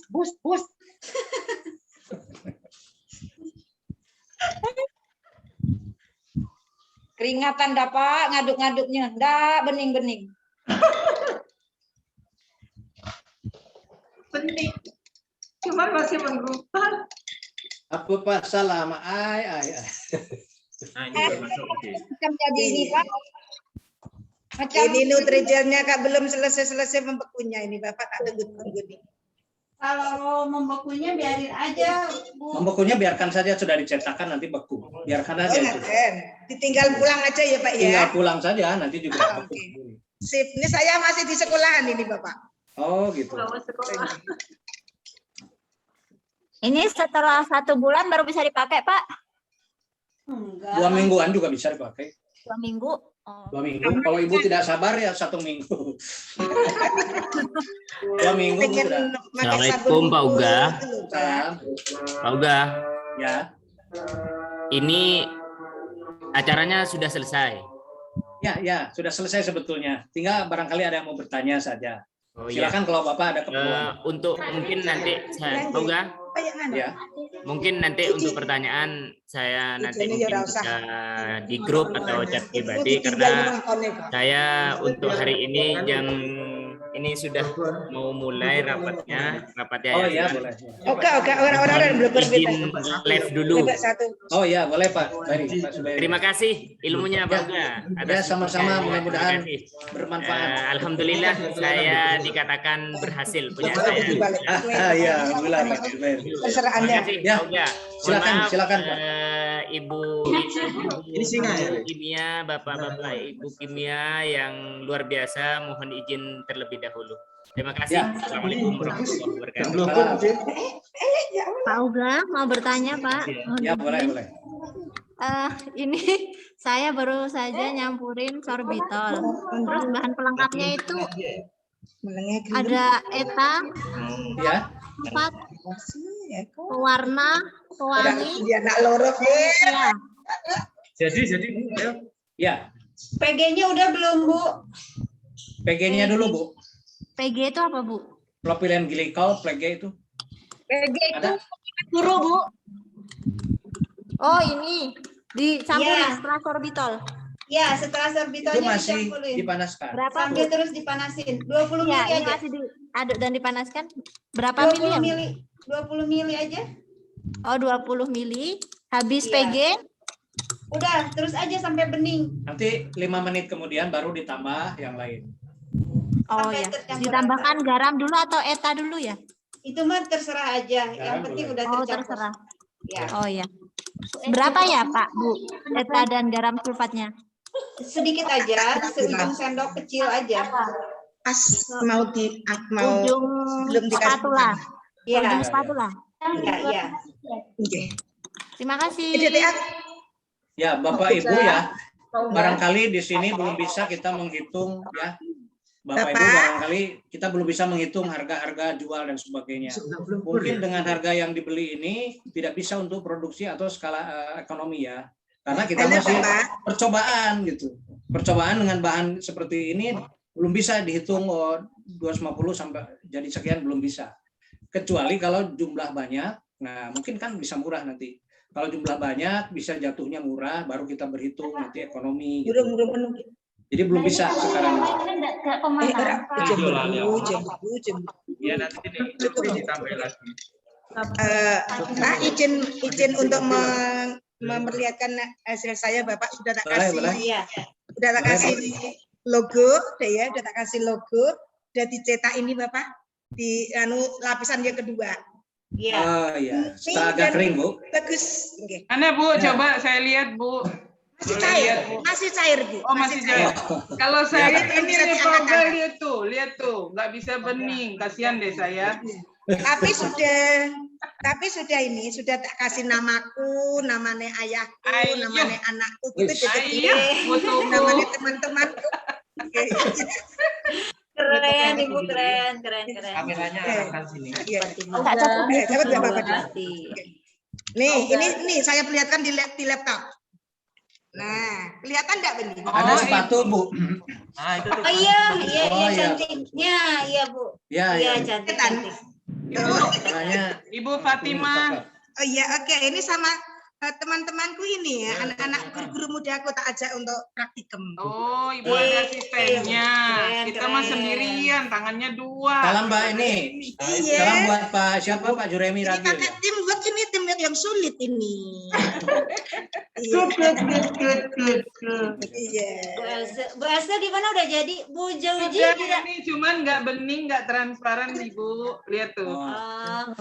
Keringatan dah, Pak, ngaduk-ngaduknya. Dah, bening-bening.
Bening. Cuman masih menggumpal.
Apa pasal sama ai.
Nah, ini udah masuk, oke.
Jadi ini, Pak. Ini Nutrijelnya Kak belum selesai membekunya ini Bapak tak tunggu nih.
Kalau membekunya biarin aja, Bu.
Membekunya biarkan saja, sudah dicetakkan nanti beku. Biarkan aja.
Ditinggal pulang aja ya Pak ya.
Tinggal pulang saja, nanti juga beku.
Sip, ini saya masih di sekolahan ini Bapak.
Oh gitu.
Ini setelah 1 bulan baru bisa dipakai, Pak?
Enggak.
2 mingguan juga bisa dipakai.
2 minggu. Oh.
2 minggu. Kalau Ibu tidak sabar ya 1 minggu. 2 minggu sudah.
Assalamualaikum Pak Uga. Pak Uga.
Ya.
Ini acaranya sudah selesai.
Ya, sudah selesai sebetulnya. Tinggal barangkali ada yang mau bertanya saja.
Oh,
silakan
ya.
kalau Bapak ada keperluan.
Untuk mungkin nanti saya, Pak Uga.
Ya.
Mungkin nanti untuk pertanyaan saya nanti mungkin bisa di grup atau chat pribadi karena saya untuk hari ini jam ini sudah mau mulai rapatnya
Oh iya boleh.
Oke orang-orang belum
izin live dulu.
Oh iya boleh Pak. Baik, Pak Subairi.
Terima kasih ilmunya Pak Uga.
Ya sama-sama, mudah-mudahan bermanfaat.
Alhamdulillah saya dikatakan berhasil punya saya.
Iya, alhamdulillah Pak Subairi.
Terserah Anda.
Ya,
silakan Pak.
Ibu kimia, bapak-bapak Ibu kimia yang luar biasa, mohon izin terlebih dahulu. Terima kasih. Assalamualaikum warahmatullahi wabarakatuh.
Pak Uga mau bertanya, Pak?
Ya, boleh.
Ini saya baru saja nyampurin sorbitol. Terus bahan pelengkapnya itu ada ETA,
ya,
pewarna, pewangi.
Ya, nak lorok ya.
Jadi
ya.
PG-nya udah belum, Bu?
PG-nya dulu, Bu.
PG itu apa, Bu?
Propilen glikol, PG itu.
PG itu
guru, Bu. Oh, ini dicampurin
Ya.
setelah sorbitol.
Ya, setelah sorbitolnya
Itu masih
dicampurin.
dipanaskan.
Berapa,
Sambil
Bu?
terus dipanasin. 20
Ya,
mili
ini
aja.
masih diaduk dan dipanaskan. Berapa
20
mili?
mili. 20 mili aja.
Oh, 20 mili. Habis
Iya.
PG.
Udah, terus aja sampai bening.
Nanti 5 menit kemudian baru ditambah yang lain.
Oh ya. Ditambahkan garam dulu atau ETA dulu ya?
Itu mah terserah aja. Yang penting udah
Oh,
tercampur.
terserah.
Ya.
Oh ya. Berapa ya, Pak, Bu? ETA dan garam sulfatnya?
Sedikit aja, seujung sendok kecil aja.
Pas mau
Ujung
belum dikasih.
spatula.
Iya.
Ujung spatula.
Iya.
Terima kasih.
Ya, Bapak Ibu ya. Barangkali di sini belum bisa kita menghitung ya. Bapak Ibu barangkali kita belum bisa menghitung harga-harga jual dan sebagainya. Mungkin dengan harga yang dibeli ini tidak bisa untuk produksi atau skala ekonomi ya. Karena kita masih percobaan gitu. Percobaan dengan bahan seperti ini belum bisa dihitung 250 sampai jadi sekian, belum bisa. Kecuali kalau jumlah banyak, nah mungkin kan bisa murah nanti. Kalau jumlah banyak bisa jatuhnya murah, baru kita berhitung nanti ekonomi. Gitu. Jadi belum bisa sekarang.
Iya nanti ditambah lagi.
Pak izin untuk memperlihatkan hasil saya, Bapak sudah tak kasih. Sudah tak kasih logo, ya, sudah tak kasih logo, sudah dicetak ini Bapak di lapisan yang kedua.
Iya.
Oh iya, setelah agak kering, Bu.
Bagus.
Mana Bu? Coba saya lihat Bu.
Masih cair, masih cair Bu.
Oh masih cair. Kalau saya ini nih Pak, lihat tuh, nggak bisa bening. Kasihan deh saya.
Tapi sudah ini sudah tak kasih namaku, namanya ayahku, namanya anakku, gitu namanya teman-temanku.
Keren, Ibu, keren.
Kameranya arahkan sini.
Nih saya perlihatkan di laptop. Nah, kelihatan enggak Bening?
Ada sepatu, Bu.
Nah, itu
Oh iya, cantiknya, iya Bu.
Iya,
cantik.
Ibu Fatimah.
Oh iya, oke. Ini sama teman-temanku ini ya, anak-anak guru-guru muda aku tak ajak untuk praktikum.
Oh, Ibu ada asistennya. Kita mah sendirian, tangannya dua.
Salam Mbak ini.
Iya.
Salam buat Pak siapa Pak Juremi Radio.
Teamwork ini teamwork yang sulit ini.
Good.
Iya.
Bu Elsa gimana udah jadi? Bu Jauji
Udah,
tidak?
ini cuman nggak bening, nggak transparan nih Bu. Lihat tuh.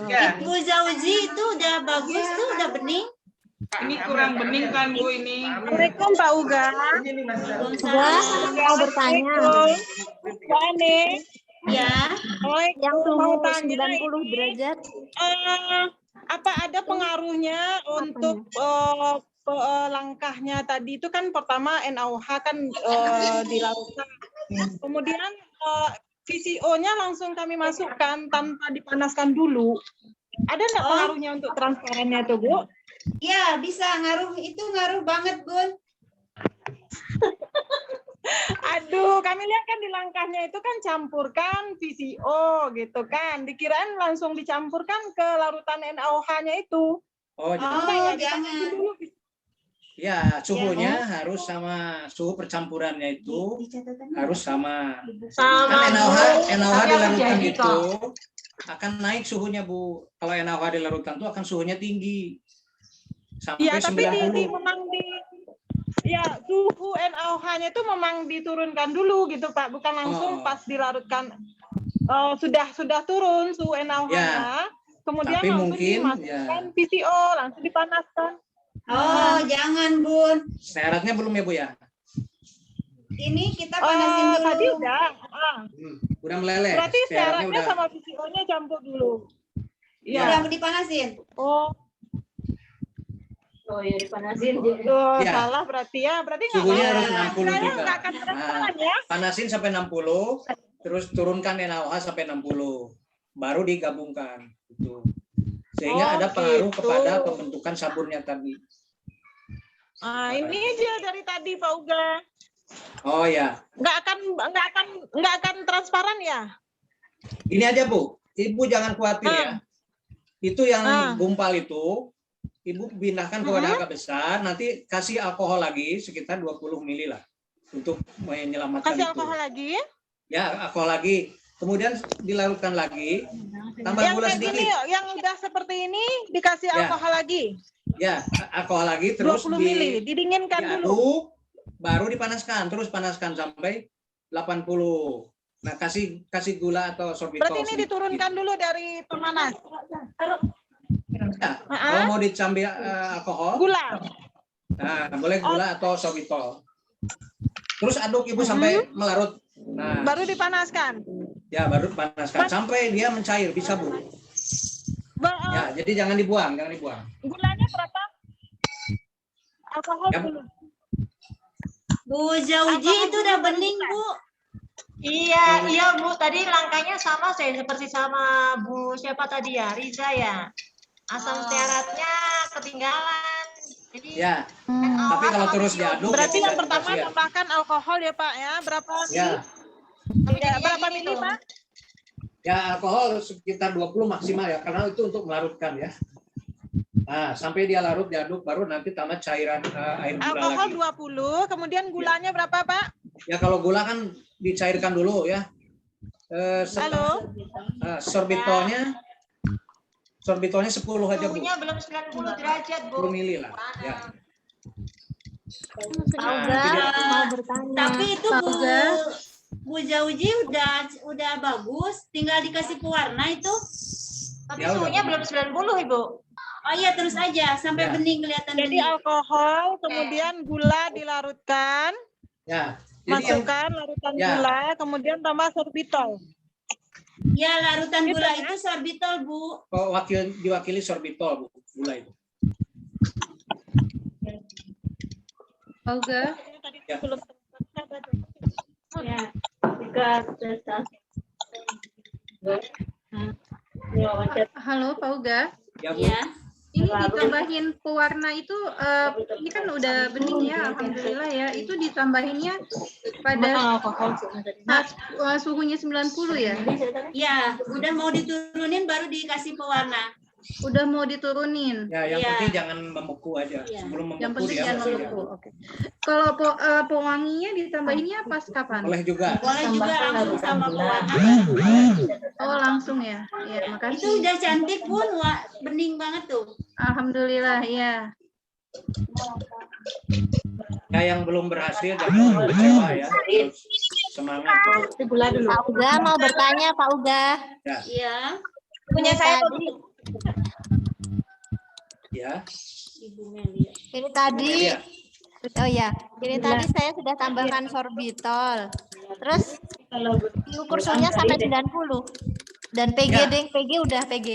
Ya.
Bu Jauji itu udah bagus tuh, udah bening.
Ini kurang bening kan Bu ini.
Assalamualaikum Pak Uga.
Mau bertanya.
Pak Ane.
Ya.
Yang
Mau
suhu
tanya
90 derajat.
Apa ada pengaruhnya untuk langkahnya tadi itu kan pertama NaOH kan dilakukan. Kemudian VCO-nya langsung kami masukkan tanpa dipanaskan dulu. Ada nggak pengaruhnya untuk transparannya tuh Bu?
Ya bisa ngaruh, itu ngaruh banget Bun.
Aduh, kami lihat kan di langkahnya itu kan campurkan VCO gitu kan. Dikirain langsung dicampurkan ke larutan NaOH-nya itu.
Oh,
jangan.
Ya, suhunya harus sama, suhu percampurannya itu harus sama. Kan NaOH dilarutkan itu akan naik suhunya Bu. Kalau NaOH dilarutkan itu akan suhunya tinggi. Sampai
ya, tapi
90.
Suhu NaOH-nya itu memang diturunkan dulu gitu Pak, bukan langsung pas dilarutkan sudah turun suhu NaOH-nya, kemudian
tapi
langsung
mungkin
dimasukkan VCO, langsung dipanaskan.
Jangan Bun.
Syaratnya belum ya Bu ya?
Ini kita panasin dulu.
Tadi udah.
Udah meleleh.
Berarti syaratnya
udah.
sama VCO-nya campur dulu.
Udah dipanasin.
Oh ya dipanasin.
Ya.
Salah berarti ya. Berarti
Suhunya harus 60
Saya
juga.
nggak akan transparan ya.
Panasin sampai 60, terus turunkan NaOH sampai 60, baru digabungkan. Gitu. Sehingga ada pengaruh kepada pembentukan sabunnya tadi.
Ini aja dari tadi Pak Uga.
Oh ya.
Nggak akan transparan ya?
Ini aja Bu, Ibu jangan khawatir ya. Itu yang gumpal itu, Ibu pindahkan ke wadah agak besar, nanti kasih alkohol lagi sekitar 20 ml lah untuk menyelamatkan
Kasih
itu.
alkohol lagi?
Ya, alkohol lagi. Kemudian dilarutkan lagi, tambah
Yang
gula
kayak
sedikit.
gini, yang udah seperti ini dikasih alkohol lagi.
Ya, alkohol lagi terus
20 ml, didinginkan dulu.
Baru dipanaskan, terus panaskan sampai 80. Nah, kasih gula atau sorbitol.
Berarti ini diturunkan dulu dari pemanas.
Ya, kalau mau dicambil alkohol,
gula.
Nah, boleh gula atau sorbitol. Terus aduk Ibu sampai melarut. Nah,
baru dipanaskan.
Ya, baru panaskan sampai dia mencair, bisa Bu. Ya, jadi jangan dibuang,
Gulanya berapa? Alkohol
Ya,
dulu.
Bu Jauji itu udah bening Bu.
Iya Bu, tadi langkahnya sama seperti sama Bu siapa tadi ya, Riza ya. Asam stearatnya ketinggalan. Jadi
tapi kalau terus diaduk.
Berarti
ya
yang pertama tambahkan alkohol ya Pak ya, berapa?
Ya.
Berapa mili Pak?
Ya, alkohol sekitar 20 maksimal ya, karena itu untuk melarutkan ya. Nah, sampai dia larut diaduk, baru nanti tambah cairan air gula
alkohol
lagi.
20, kemudian gulanya berapa Pak?
Ya, kalau gula kan dicairkan dulu ya. Sorbitolnya 10 aja Bu.
suhunya belum 90 derajat Bu.
10 mili lah. Ya.
Mau bertanya.
Tapi itu Bu Jauji udah bagus, tinggal dikasih pewarna itu.
Tapi suhunya belum 90 Ibu.
Oh iya, terus aja sampai bening kelihatan.
Jadi alkohol, kemudian gula dilarutkan.
Ya.
Masukkan larutan gula, kemudian tambah sorbitol.
Ya, larutan gula itu sorbitol Bu.
Oh, diwakili sorbitol Bu, gula itu.
Olga.
Ya.
Halo Pak Uga.
Ya, Bu.
Ini ditambahin pewarna itu, ini kan udah bening ya, alhamdulillah ya. Itu ditambahinnya pada suhunya 90 ya?
Ya, udah mau diturunin baru dikasih pewarna.
Udah mau diturunin.
Ya, yang penting jangan membeku aja. Sebelum membeku
Yang penting
dia
jangan
masih
membeku. Oke. Kalau pewanginya ditambahinnya pas kapan?
boleh juga.
Boleh juga langsung sama pewarna.
Oh langsung ya. Ya makasih.
Itu udah cantik Bun, bening banget tuh.
Alhamdulillah ya.
Ya, yang belum berhasil jangan kecewa ya. Terus semangat.
Pak Uga mau bertanya, Pak Uga.
Ya.
Iya.
Punya saya tadi.
Ya.
Ibu Melia.
Ini tadi.
Melia.
Oh ya, ini tadi saya sudah tambahkan sorbitol. Terus ukur suhunya sampai 90. Dan PG
Ya.
deng, PG udah PG.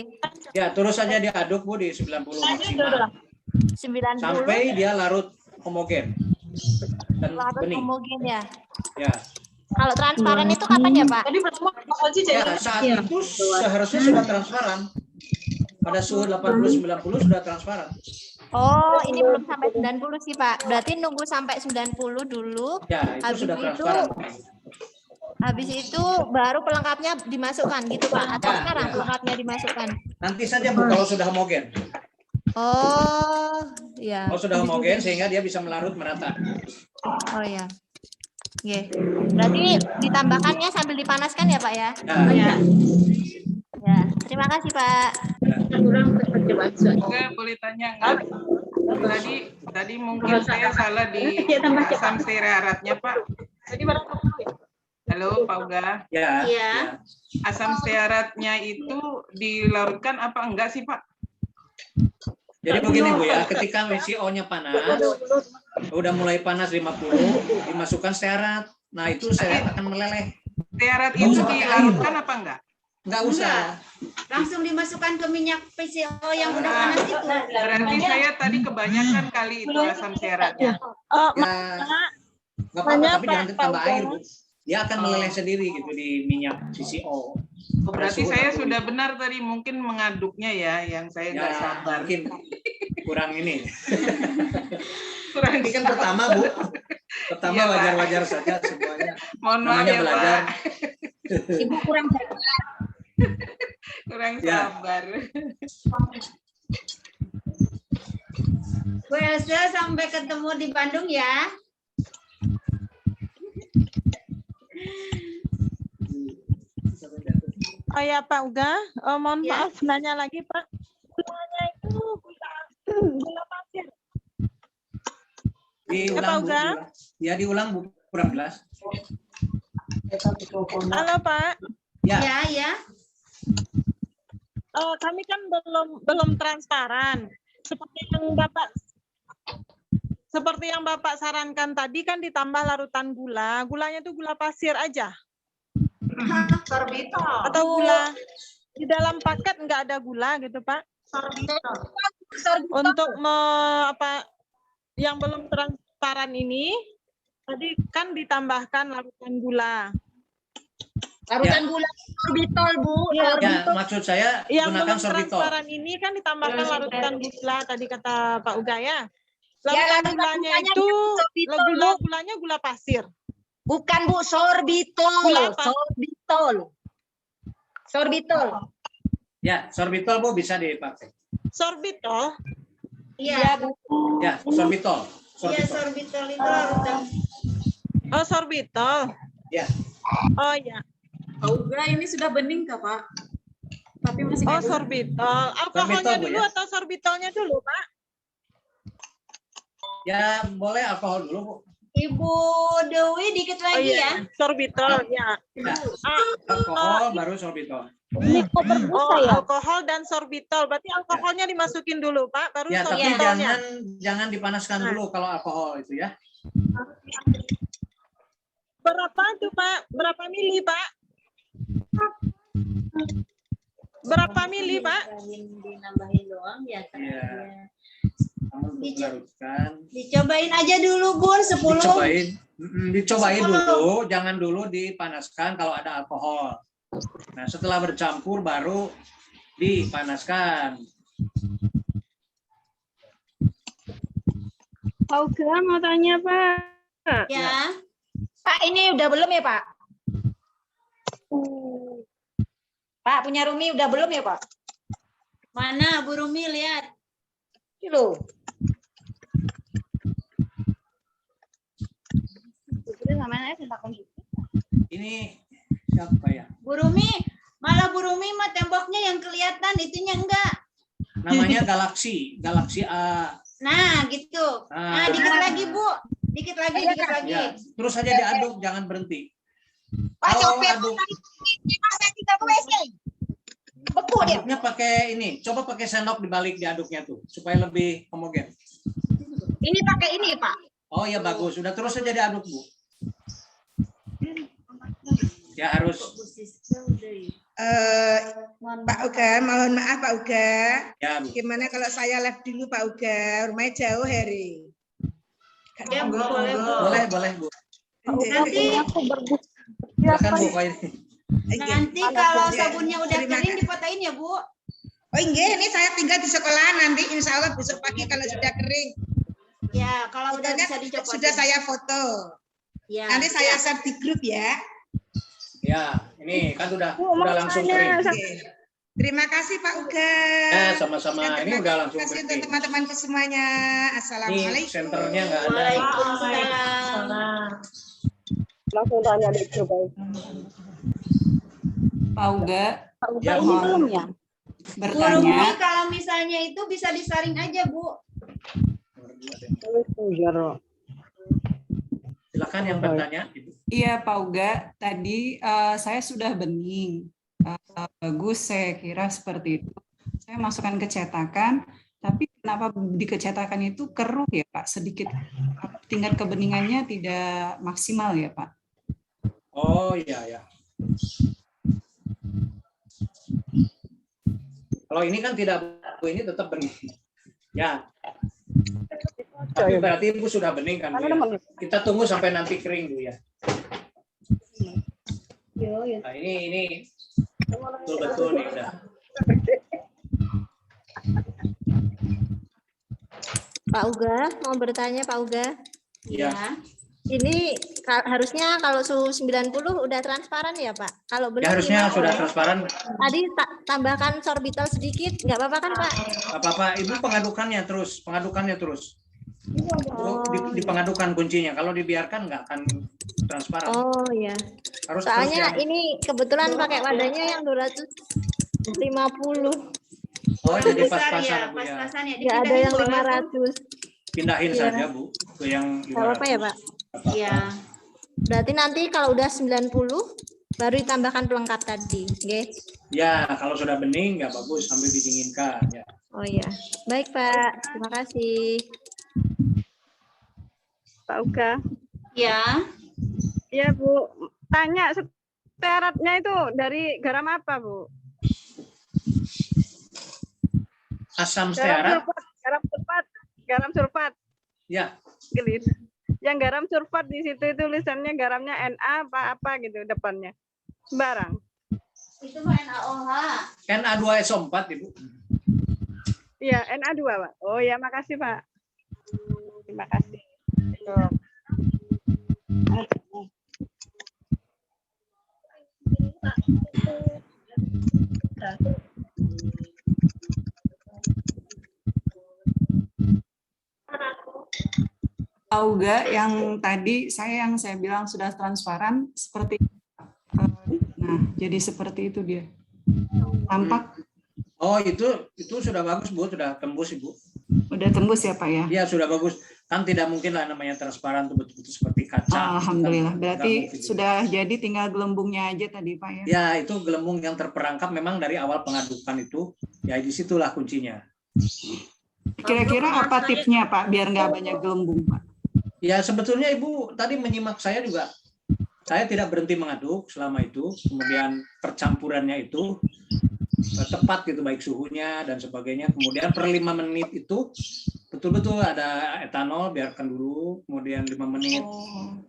Ya, terus saja diaduk Bu di 90 maksimal.
90.
Sampai dia larut homogen dan
larut
bening.
homogen ya.
Ya.
Kalau transparan itu kapan ya, Pak?
Ya, saat itu seharusnya sudah transparan. Pada suhu 80-90 sudah transparan.
Oh, ini belum sampai 90 sih, Pak. Berarti nunggu sampai 90 dulu.
Ya, itu sudah transparan.
Habis itu baru pelengkapnya dimasukkan gitu, Pak. Atau sekarang pelengkapnya dimasukkan?
Nanti saja Bu kalau sudah homogen.
Oh, ya.
Kalau sudah homogen sehingga dia bisa melarut merata.
Oh ya. Oke. Berarti ditambahkannya sambil dipanaskan ya, Pak ya?
Ya.
Ya, terima kasih, Pak.
Oke, boleh tanya nggak? Tadi mungkin saya salah di asam stearatnya, Pak. Halo, Pak Uga.
Ya.
Iya.
Asam stearatnya itu dilarutkan apa enggak sih, Pak?
Jadi begini Bu ya, ketika VCO-nya panas, udah mulai panas 50, dimasukkan stearat. Nah, itu stearat akan meleleh.
Stearat itu dilarutkan apa enggak?
Enggak usah.
Langsung dimasukkan ke minyak PCO yang udah panas itu.
Berarti saya tadi kebanyakan kali itu asam stearatnya.
Nggak apa-apa, tapi jangan ditambah air, Bu. Dia akan meleleh sendiri gitu di minyak VCO.
Berarti saya sudah benar tadi, mungkin mengaduknya ya, yang saya nggak sabar.
Mungkin kurang ini.
Kurang
ini kan pertama, Bu. Pertama
Iya, Pak.
wajar-wajar saja semuanya.
Mohon maaf
Namanya
ya,
belajar.
Pak.
Ibu kurang sabar.
Kurang
Ya.
sabar.
Bu Elsa, sampai ketemu di Bandung ya.
Oh ya Pak Uga, mohon
Ya.
maaf nanya lagi Pak. Gulanya itu gula pasir.
Diulang, Bu.
Uga?
Ya, diulang, Bu. Kurang jelas.
Halo Pak.
Ya.
Ya.
Kami kan belum transparan. Seperti yang Bapak sarankan tadi kan ditambah larutan gula. Gulanya itu gula pasir aja.
Sorbitol.
Atau gula di dalam paket nggak ada gula gitu Pak? Untuk yang belum transparan ini tadi kan ditambahkan larutan gula.
Larutan gula sorbitol, Bu.
Ya, maksud saya
Yang
gunakan
belum
sorbitol.
transparan ini kan ditambahkan larutan gula tadi kata Pak Uga ya.
Ya,
Larutan gulanya itu gulanya gula pasir.
Bukan Bu, sorbitol.
Gula apa?
Sorbitol.
Ya, sorbitol Bu bisa dipakai.
Sorbitol?
Iya, Bu.
Ya, sorbitol.
Iya, sorbitol itu larutan.
Oh, sorbitol.
Ya.
Oh ya.
Pak Uga ini sudah bening kah Pak? Tapi masih
sorbitol. Alkoholnya
Sorbitol, Bu,
dulu
ya?
atau sorbitolnya dulu Pak?
Ya, boleh alkohol dulu, Bu.
Ibu Dewi dikit lagi ya.
Sorbitol ya.
Ya. Alkohol baru sorbitol.
Alkohol dan sorbitol. Berarti alkoholnya dimasukin dulu Pak, baru
Ya, tapi
sorbitolnya.
jangan dipanaskan dulu kalau alkohol itu ya.
Berapa tuh Pak? Berapa mili Pak? Berapa mili Pak?
Dinambahin doang ya.
Iya.
Dicobain aja dulu Bun, 10.
Dicobain dulu, jangan dulu dipanaskan kalau ada alkohol. Nah, setelah bercampur baru dipanaskan.
Pak Uga mau tanya Pak.
Ya.
Pak, ini udah belum ya Pak? Pak, punya Rumi udah belum ya Pak?
Mana Bu Rumi, lihat.
Ini loh.
Ini siapa ya?
Bu Rumi, malah Bu Rumi mah temboknya yang kelihatan, itunya enggak.
Namanya Galaxy A
Nah, gitu. Nah, dikit lagi, Bu. Dikit lagi.
Ya, terus saja diaduk, jangan berhenti.
Pak,
Kalau
copet
aduk,
masa tidak WC. Beku dia.
aduknya pakai ini, coba pakai sendok dibalik diaduknya tuh, supaya lebih homogen.
Ini pakai ini, Pak.
Oh ya bagus, sudah terus saja diaduk, Bu. Ya harus.
Pak Uga, mohon maaf Pak Uga.
Ya, Bu.
Gimana kalau saya live dulu Pak Uga? Rumahnya jauh, Heri.
Ya, Bu, boleh, Bu.
Boleh, Bu.
Nanti
Silakan, Bu.
nanti kalau sabunnya udah kering dipotain ya, Bu.
Oh enggak, ini saya tinggal di sekolah nanti insya Allah besok pagi kalau sudah kering.
Ya, kalau udah bisa dicopot.
Sudah saya foto.
Ya.
Nanti saya share di grup ya.
Ya, ini kan udah langsung kering.
Terima kasih Pak Uga.
Sama-sama. Ini udah langsung
kering. Terima kasih
kering.
untuk teman-temanku semuanya. Assalamualaikum.
Ini senternya nggak ada.
Waalaikumsalam.
Langsung tanya di grup.
Pak Uga.
Ya,
Bu.
Belum ya?
Bertanya.
Burungnya kalau misalnya itu bisa disaring aja, Bu.
Silakan yang bertanya.
Iya Pak Uga, tadi saya sudah bening. Bagus, saya kira seperti itu. Saya masukkan ke cetakan, tapi kenapa di kecetakan itu keruh ya Pak? Sedikit tingkat kebeningannya tidak maksimal ya Pak?
Oh iya. Kalau ini kan tidak, ini tetap bening. Ya. Tapi berarti Ibu sudah bening kan, Bu, ya? Kita tunggu sampai nanti kering, Bu, ya. Nah, ini betul-betul nih udah.
Pak Uga, mau bertanya Pak Uga?
Iya.
Ini harusnya kalau suhu 90 udah transparan ya Pak? Kalau belum
Ya, harusnya
gimana?
sudah transparan.
Tadi tambahkan sorbital sedikit, nggak apa-apa kan Pak?
Nggak apa-apa, Ibu pengadukannya terus. Di pengadukan kuncinya. Kalau dibiarkan nggak akan transparan.
Oh iya.
Harus
Soalnya
terus
ini kebetulan pakai wadahnya yang 250.
Oh, jadi
Besar
pas-pasan,
ya,
Bu, ya.
pas-pasan ya.
Nggak ada yang 500.
Pindahin
Iya.
saja, Bu, ke yang
Nggak apa-apa ya Pak?
Iya.
Berarti nanti kalau udah 90 baru ditambahkan pelengkap tadi, oke?
Ya, kalau sudah bening nggak bagus sambil didinginkan. Ya.
Oh iya, baik Pak, terima kasih.
Pak Uga.
Ya.
Iya Bu, tanya stearatnya itu dari garam apa Bu?
Asam stearat.
Garam sulfat.
Ya.
Gelis. Yang garam sulfat di situ tulisannya garamnya Na apa gitu depannya. Sembarang.
Itu mah NaOH.
Na2SO4, Ibu.
Iya, Na2 Pak. Oh ya, makasih Pak. Terima kasih.
Auga yang tadi yang saya bilang sudah transparan seperti nah jadi seperti itu dia tampak.
Oh itu sudah bagus Bu, sudah tembus Ibu.
Udah tembus ya Pak ya?
Iya sudah bagus, kan tidak mungkin lah namanya transparan tuh betul-betul seperti kaca.
Alhamdulillah, berarti sudah jadi tinggal gelembungnya aja tadi Pak ya?
Ya itu gelembung yang terperangkap memang dari awal pengadukan itu, ya disitulah kuncinya.
Kira-kira apa tipsnya Pak biar nggak banyak gelembung Pak?
Ya sebetulnya Ibu tadi menyimak saya juga, saya tidak berhenti mengaduk selama itu, kemudian percampurannya itu tepat gitu, baik suhunya dan sebagainya. Kemudian per 5 menit itu betul-betul ada etanol, biarkan dulu, kemudian 5 menit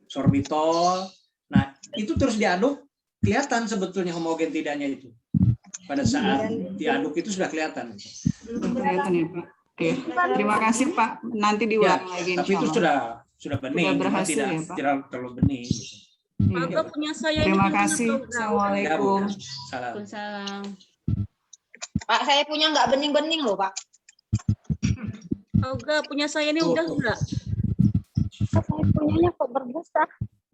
sorbitol. Nah itu terus diaduk, kelihatan sebetulnya homogen tidaknya itu. Pada saat diaduk itu sudah kelihatan.
Kelihatan ya Pak. Oke, terima kasih Pak. Nanti diulang lagi.
Tapi itu sudah bening,
sudah berhasil,
tidak terlalu bening. Gitu.
Maka punya saya
terima kasih. Assalamualaikum.
Waalaikumsalam.
Pak, saya punya nggak bening-bening loh Pak.
Auga punya saya ini udah enggak?
Saya punyanya kok berbusa.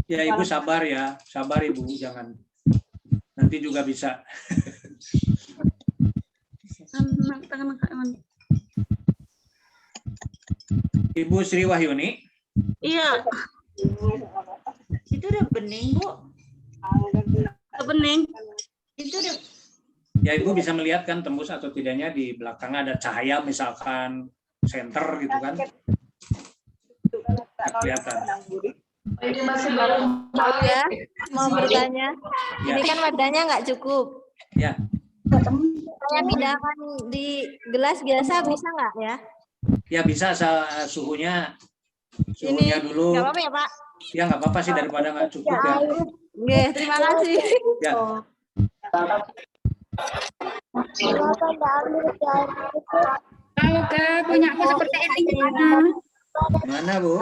Ya Ibu sabar ya, sabar Ibu, jangan. Nanti juga bisa. Ibu Sri Wahyuni.
Iya. Itu udah bening, Bu. Udah bening. Itu udah.
Ya, Ibu bisa melihat kan tembus atau tidaknya di belakangnya ada cahaya misalkan senter gitu kan. Nggak kelihatan.
Ya, mau bertanya.
Ya.
Ini kan wadahnya nggak cukup.
Ya.
Saya pindahkan di gelas biasa bisa nggak ya?
Ya bisa asal suhunya dulu.
Nggak apa-apa ya Pak?
Ya nggak apa-apa sih daripada nggak cukup ya.
Oke, terima kasih.
Ya.
Oke, punya aku seperti ini gimana?
Mana Bu?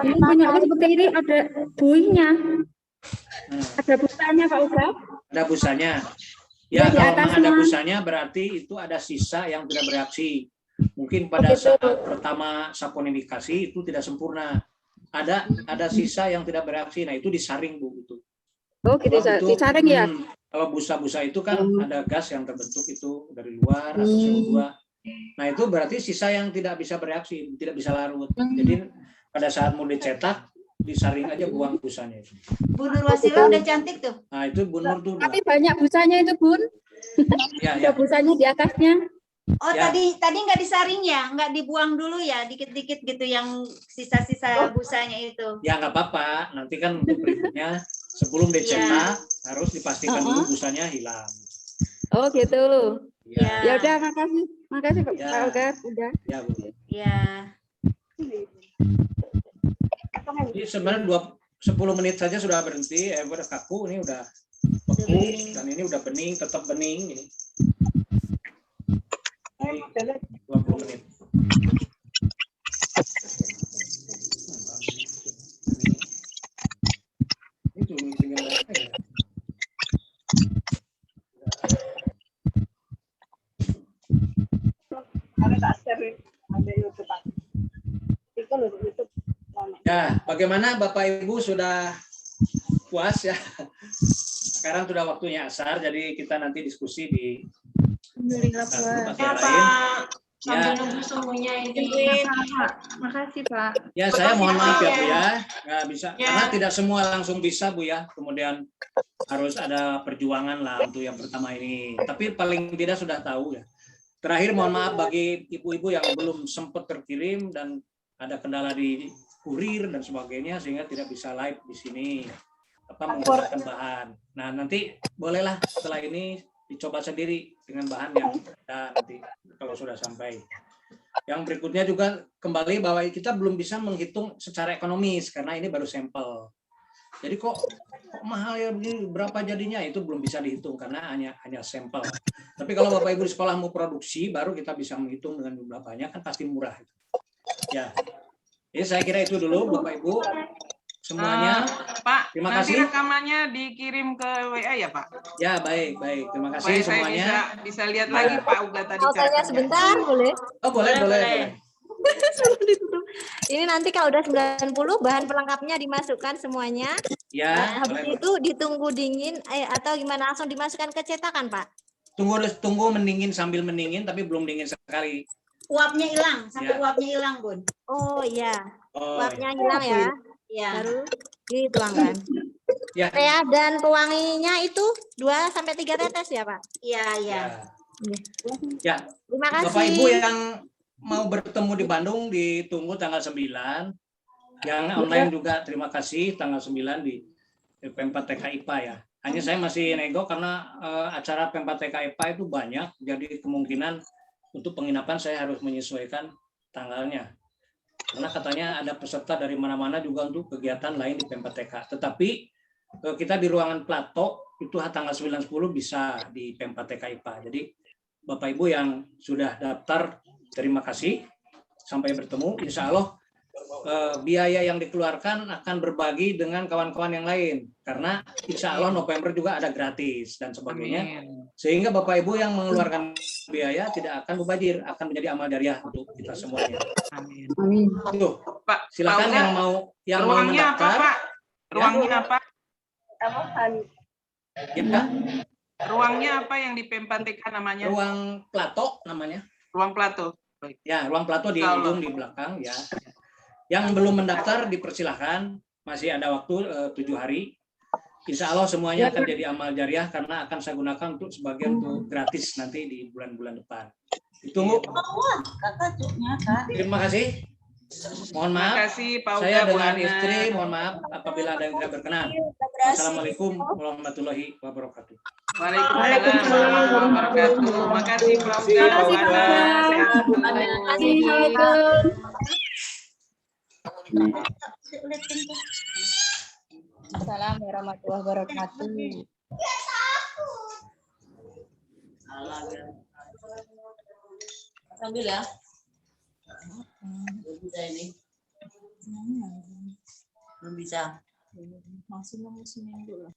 Ini punya aku seperti ini ada buihnya. Ada busanya Pak Uga.
Ada busanya.
Ya,
Ya,
di
kalau memang
atasnya.
ada busanya berarti itu ada sisa yang tidak bereaksi. Mungkin pada saat pertama saponifikasi itu tidak sempurna. Ada sisa yang tidak bereaksi. Nah, itu disaring Bu itu.
Oh, gitu disaring ya.
Kalau busa-busa itu kan ada gas yang terbentuk itu dari luar atau CO2. Nah, itu berarti sisa yang tidak bisa bereaksi, tidak bisa larut. Jadi pada saat mau dicetak disaring aja buang busanya itu.
Bu Nur Wasila udah cantik tuh.
Nah, itu Bu Nur tuh.
Tapi banyak busanya itu, Bun.
Ya,
Ada busanya di atasnya.
Oh,
Ya.
tadi nggak disaring ya, nggak dibuang dulu ya, dikit-dikit gitu yang sisa-sisa busanya itu.
Ya nggak apa-apa, nanti kan untuk berikutnya sebelum dicetak harus dipastikan dulu busanya hilang.
Oh, gitu.
Ya.
Ya udah, makasih. Makasih Pak
Ya.
Uga, udah.
Ya Bu.
Ya.
Jadi sebenarnya 10 menit saja sudah berhenti, udah kaku, ini udah beku, dan ini udah bening, tetap bening ini. Jadi 20 menit. Itu tinggal apa ya? Ya, bagaimana Bapak Ibu sudah puas ya? Sekarang sudah waktunya asar, jadi kita nanti diskusi di grup
Ya
lain.
Pak, sambil
Ya.
nunggu suhunya ini.
Makasih Pak.
Ya, saya mohon maaf ya Bu ya, nggak bisa
Ya.
karena tidak semua langsung bisa Bu ya. Kemudian harus ada perjuangan lah untuk yang pertama ini. Tapi paling tidak sudah tahu ya. Terakhir mohon maaf bagi ibu-ibu yang belum sempat terkirim dan ada kendala di kurir dan sebagainya sehingga tidak bisa live di sini menggunakan bahan. Nah, nanti bolehlah setelah ini dicoba sendiri dengan bahan yang ada nanti kalau sudah sampai. Yang berikutnya juga kembali bahwa kita belum bisa menghitung secara ekonomis karena ini baru sampel. Jadi kok mahal ya begini, berapa jadinya itu belum bisa dihitung karena hanya sampel. Tapi kalau Bapak Ibu di sekolah mau produksi baru kita bisa menghitung dengan jumlah banyak kan pasti murah. Ya. Jadi saya kira itu dulu Bapak Ibu semuanya.
Pak,
Terima
nanti
kasih.
rekamannya dikirim ke WA ya Pak?
Ya, baik. Terima kasih
Supaya saya
semuanya.
bisa lihat lagi Pak Uga tadi
Mau tanya
caratannya.
sebentar boleh?
Oh, boleh.
Sebelum ditutup. Ini nanti kalau udah 90 bahan pelengkapnya dimasukkan semuanya.
Ya,
Nah, habis
boleh.
itu ditunggu dingin atau gimana langsung dimasukkan ke cetakan, Pak?
Tunggu mendingin sambil mendingin tapi belum dingin sekali.
Uapnya hilang, sampai
Ya.
uapnya hilang, Bun.
Oh iya.
Oh,
Uapnya hilang ya.
Ya.
Baru dituangkan.
Ya.
Rea dan pewanginya itu 2 sampai 3 tetes ya, Pak?
Iya, iya.
Ya.
Terima kasih.
Bapak Ibu yang mau bertemu di Bandung ditunggu tanggal 9. Yang online juga terima kasih tanggal 9 di P4 TK IPA ya. Hanya saya masih nego karena acara P4 TK IPA itu banyak, jadi kemungkinan untuk penginapan saya harus menyesuaikan tanggalnya. Karena katanya ada peserta dari mana-mana juga untuk kegiatan lain di P4 TK. Tetapi kita di ruangan Plato itu tanggal 9-10 bisa di P4 TK IPA. Jadi Bapak Ibu yang sudah daftar, terima kasih. Sampai bertemu. Insya Allah biaya yang dikeluarkan akan berbagi dengan kawan-kawan yang lain. Karena insya Allah November juga ada gratis dan sebagainya. Sehingga Bapak Ibu yang mengeluarkan biaya tidak akan mubazir, akan menjadi amal jariah untuk kita semuanya.
Amin.
Tuh,
Pak,
silakan
Pak Uga,
yang mau
ruangnya apa
mendaftar.
Pak? Ruangnya apa?
Ya,
Ruangnya apa yang di P4TK namanya?
ruang Plato namanya.
Ruang Plato.
Ya, ruang plato di ujung di belakang ya. Yang belum mendaftar dipersilahkan, masih ada waktu 7 hari. Insya Allah semuanya akan jadi amal jariah karena akan saya gunakan untuk sebagian untuk gratis nanti di bulan-bulan depan. Itu. Terima kasih. Mohon maaf.
Terima kasih, Pak Uga,
saya
Bu
dengan
Ana.
istri mohon maaf apabila ada yang tidak berkenan. Assalamualaikum warahmatullahi wabarakatuh.
Waalaikumsalam warahmatullahi wabarakatuh. Makasih Pak Uga, Bu Ana. Sehat selalu.
Assalamualaikum warahmatullahi wabarakatuh. Sambil ya. Belum bisa ini. Belum bisa. Masih nunggu seminggu lah.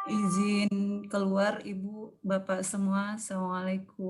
Izin keluar Ibu, Bapak semua. Assalamualaikum.